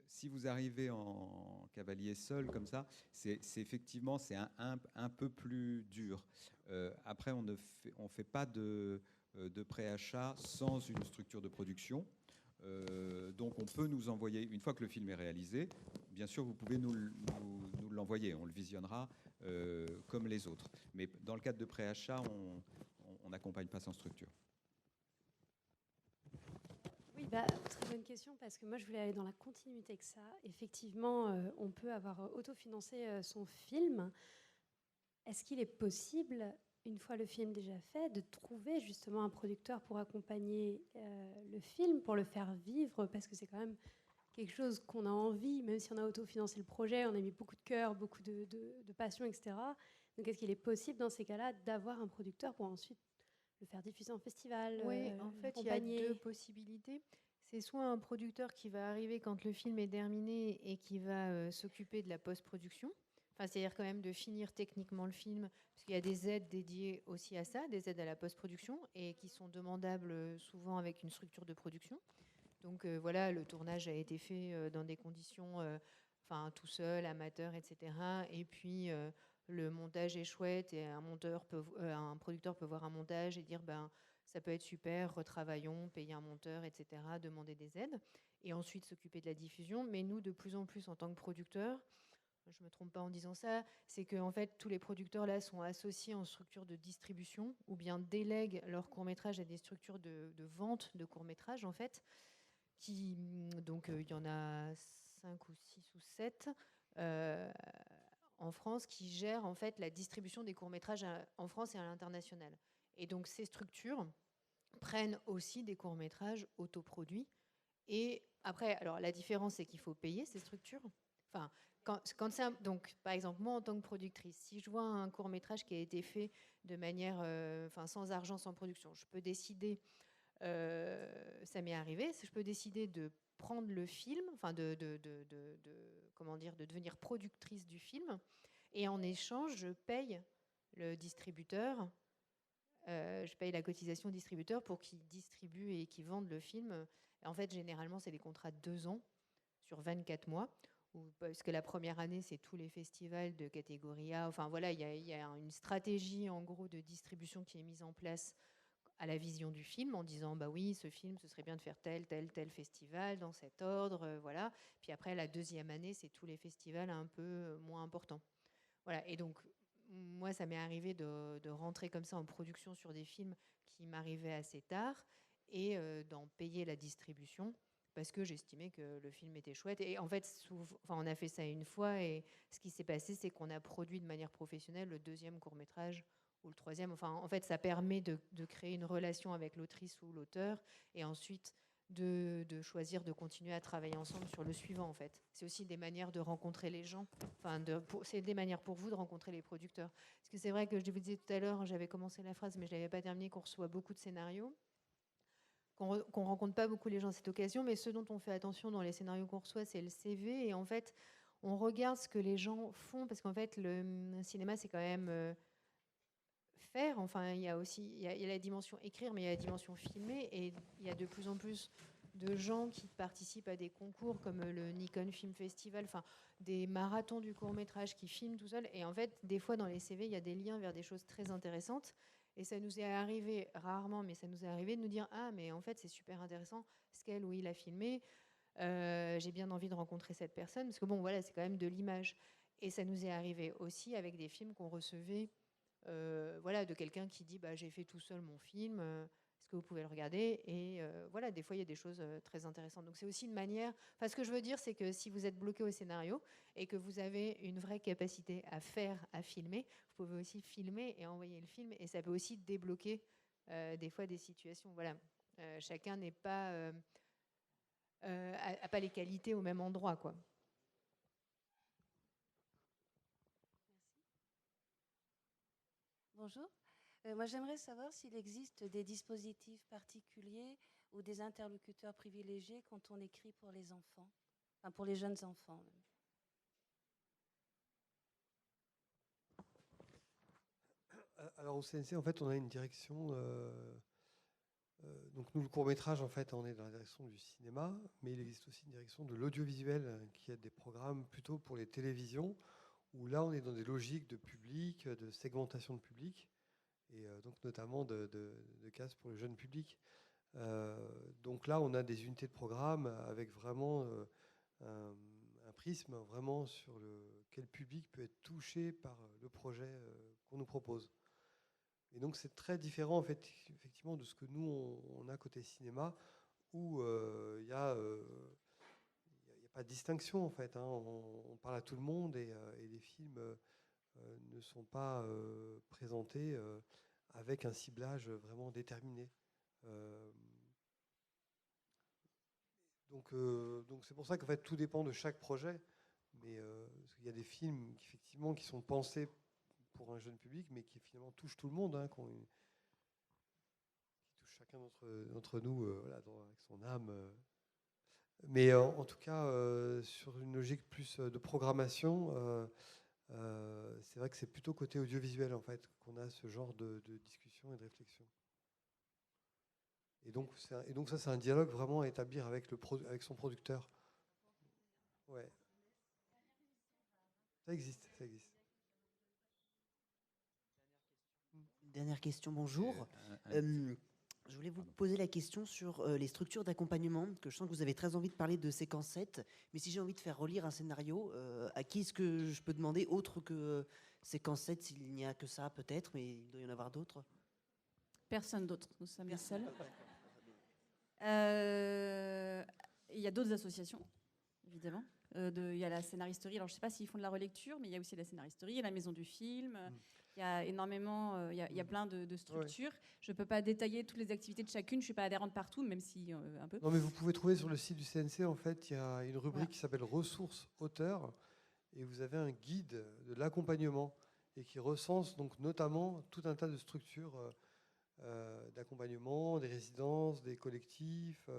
Si vous arrivez en cavalier seul comme ça, c'est effectivement un peu plus dur. Après, on ne fait pas de préachat sans une structure de production. Donc on peut nous envoyer, une fois que le film est réalisé, bien sûr vous pouvez nous l'envoyer, on le visionnera comme les autres. Mais dans le cadre de préachat, on n'accompagne pas sans structure. Oui, très bonne question, parce que moi je voulais aller dans la continuité que ça. Effectivement, on peut avoir autofinancé son film. Est-ce qu'il est possible, une fois le film déjà fait, de trouver justement un producteur pour accompagner le film, pour le faire vivre, parce que c'est quand même quelque chose qu'on a envie, même si on a autofinancé le projet, on a mis beaucoup de cœur, beaucoup de passion, etc. Donc est-ce qu'il est possible dans ces cas-là d'avoir un producteur pour ensuite le faire diffuser en festival? Oui, en fait, il y a deux possibilités. C'est soit un producteur qui va arriver quand le film est terminé et qui va s'occuper de la post-production. Enfin, c'est-à-dire quand même de finir techniquement le film, parce qu'il y a des aides dédiées aussi à ça, des aides à la post-production, et qui sont demandables souvent avec une structure de production. Donc voilà, le tournage a été fait dans des conditions, tout seul, amateur, etc. Et puis le montage est chouette et un producteur peut voir un montage et dire ça peut être super, retravaillons, payer un monteur, etc., demander des aides et ensuite s'occuper de la diffusion. Mais nous, de plus en plus, en tant que producteurs, je ne me trompe pas en disant ça, c'est que en fait, tous les producteurs là sont associés en structure de distribution ou bien délèguent leurs courts-métrages à des structures de vente de courts-métrages, en fait. Donc, il y en a 5 ou 6 ou 7 en France qui gèrent en fait la distribution des courts-métrages en France et à l'international. Et donc, ces structures prennent aussi des courts-métrages autoproduits. Et après, alors la différence, c'est qu'il faut payer ces structures. Enfin, quand donc, par exemple, moi, en tant que productrice, si je vois un court-métrage qui a été fait de manière, sans argent, sans production, je peux décider, ça m'est arrivé, je peux décider de prendre le film, de devenir productrice du film, et en échange, je paye le distributeur, je paye la cotisation distributeur pour qu'il distribue et qu'il vende le film. En fait, généralement, c'est des contrats de 2 ans sur 24 mois. Parce que la première année, c'est tous les festivals de catégorie A. Enfin, voilà, il y a une stratégie, en gros, de distribution qui est mise en place à la vision du film, en disant, oui, ce film, ce serait bien de faire tel festival, dans cet ordre, voilà. Puis après, la deuxième année, c'est tous les festivals un peu moins importants. Voilà, et donc, moi, ça m'est arrivé de rentrer comme ça en production sur des films qui m'arrivaient assez tard et d'en payer la distribution parce que j'estimais que le film était chouette. Et en fait, on a fait ça une fois et ce qui s'est passé, c'est qu'on a produit de manière professionnelle le deuxième court-métrage ou le troisième. Enfin, en fait, ça permet de créer une relation avec l'autrice ou l'auteur et ensuite de choisir de continuer à travailler ensemble sur le suivant, en fait. C'est aussi des manières de rencontrer les gens. C'est des manières pour vous de rencontrer les producteurs. Parce que c'est vrai que je vous disais tout à l'heure, j'avais commencé la phrase, mais je ne l'avais pas terminée, qu'on reçoit beaucoup de scénarios, qu'on ne rencontre pas beaucoup les gens à cette occasion, mais ce dont on fait attention dans les scénarios qu'on reçoit, c'est le CV. Et en fait, on regarde ce que les gens font, parce qu'en fait, le cinéma, c'est quand même faire. Enfin, il y a aussi il y a la dimension écrire, mais il y a la dimension filmer. Et il y a de plus en plus de gens qui participent à des concours comme le Nikon Film Festival, enfin des marathons du court-métrage qui filment tout seul. Et en fait, des fois, dans les CV, il y a des liens vers des choses très intéressantes. Et ça nous est arrivé, rarement, mais ça nous est arrivé de nous dire « Ah, mais en fait, c'est super intéressant ce qu'elle ou il a filmé. J'ai bien envie de rencontrer cette personne. » Parce que bon, voilà, c'est quand même de l'image. Et ça nous est arrivé aussi avec des films qu'on recevait voilà, de quelqu'un qui dit bah, « J'ai fait tout seul mon film, est-ce que vous pouvez le regarder ?» Et voilà, des fois, il y a des choses très intéressantes. Donc c'est aussi une manière... Enfin, ce que je veux dire, c'est que si vous êtes bloqué au scénario et que vous avez une vraie capacité à faire, à filmer, vous pouvez aussi filmer et envoyer le film. Et ça peut aussi débloquer des fois des situations. Voilà. Chacun n'est pas... a pas les qualités au même endroit, quoi. Bonjour. Moi, j'aimerais savoir s'il existe des dispositifs particuliers ou des interlocuteurs privilégiés quand on écrit pour les enfants, enfin pour les jeunes enfants. Alors au CNC, en fait, on a une direction. Donc nous, le court-métrage, en fait, on est dans la direction du cinéma, mais il existe aussi une direction de l'audiovisuel qui est des programmes plutôt pour les télévisions, où là, on est dans des logiques de public, de segmentation de public, et donc notamment de cases pour le jeune public. Donc là, on a des unités de programme avec vraiment un prisme vraiment sur quel public peut être touché par le projet qu'on nous propose. Et donc c'est très différent en fait, effectivement de ce que nous on a côté cinéma, où il n'y a pas de distinction en fait. Hein. On parle à tout le monde et les films ne sont pas présentés avec un ciblage vraiment déterminé. Donc c'est pour ça qu'en fait tout dépend de chaque projet. Mais il y a des films effectivement qui sont pensés pour un jeune public, mais qui finalement touchent tout le monde, hein, qui touchent chacun d'entre nous voilà, avec son âme. Mais en tout cas, sur une logique plus de programmation, c'est vrai que c'est plutôt côté audiovisuel en fait qu'on a ce genre de discussion et de réflexion. Et donc ça, c'est un dialogue vraiment à établir avec son producteur. Ouais. Ça existe, ça existe. Dernière question, bonjour. Je voulais vous poser la question sur les structures d'accompagnement, que je sens que vous avez très envie de parler de séquence 7, mais si j'ai envie de faire relire un scénario, à qui est-ce que je peux demander autre que séquence 7, s'il n'y a que ça peut-être, mais il doit y en avoir d'autres? Personne d'autre, nous sommes les seuls. Il y a d'autres associations, évidemment. Il y a la scénaristerie, alors je ne sais pas s'ils font de la relecture, mais il y a aussi la scénaristerie, il y a la maison du film, il y a énormément, il y a plein de structures. Ouais. Je ne peux pas détailler toutes les activités de chacune, je ne suis pas adhérente partout, même si un peu. Non, mais vous pouvez trouver sur le site du CNC, en fait, il y a une rubrique qui s'appelle ressources auteurs, et vous avez un guide de l'accompagnement, et qui recense donc notamment tout un tas de structures d'accompagnement, des résidences, des collectifs,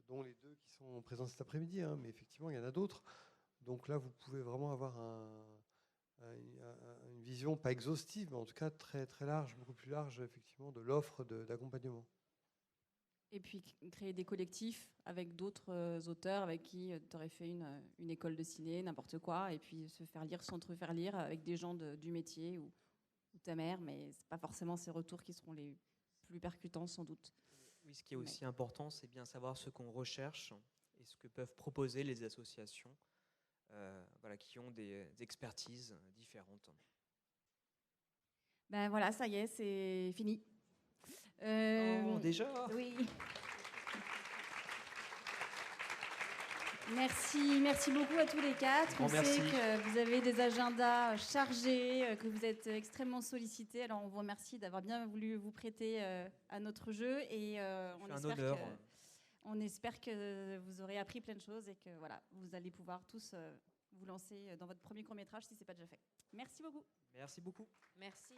dont les deux qui sont présents cet après-midi, hein, mais effectivement, il y en a d'autres. Donc là, vous pouvez vraiment avoir une vision, pas exhaustive, mais en tout cas très, très large, beaucoup plus large, effectivement, de l'offre d'accompagnement. Et puis créer des collectifs avec d'autres auteurs avec qui tu aurais fait une école de ciné, n'importe quoi, et puis se faire lire sans te faire lire avec des gens du métier ou ta mère, mais c'est pas forcément ces retours qui seront les plus percutants, sans doute. Oui, ce qui est aussi important, c'est bien savoir ce qu'on recherche et ce que peuvent proposer les associations voilà, qui ont des expertises différentes. Ben voilà, ça y est, c'est fini. Oh, déjà? Oui. Merci beaucoup à tous les quatre. On sait que vous avez des agendas chargés, que vous êtes extrêmement sollicités. Alors on vous remercie d'avoir bien voulu vous prêter à notre jeu et on espère que vous aurez appris plein de choses et que voilà, vous allez pouvoir tous vous lancer dans votre premier court-métrage si ce n'est pas déjà fait. Merci beaucoup. Merci beaucoup. Merci.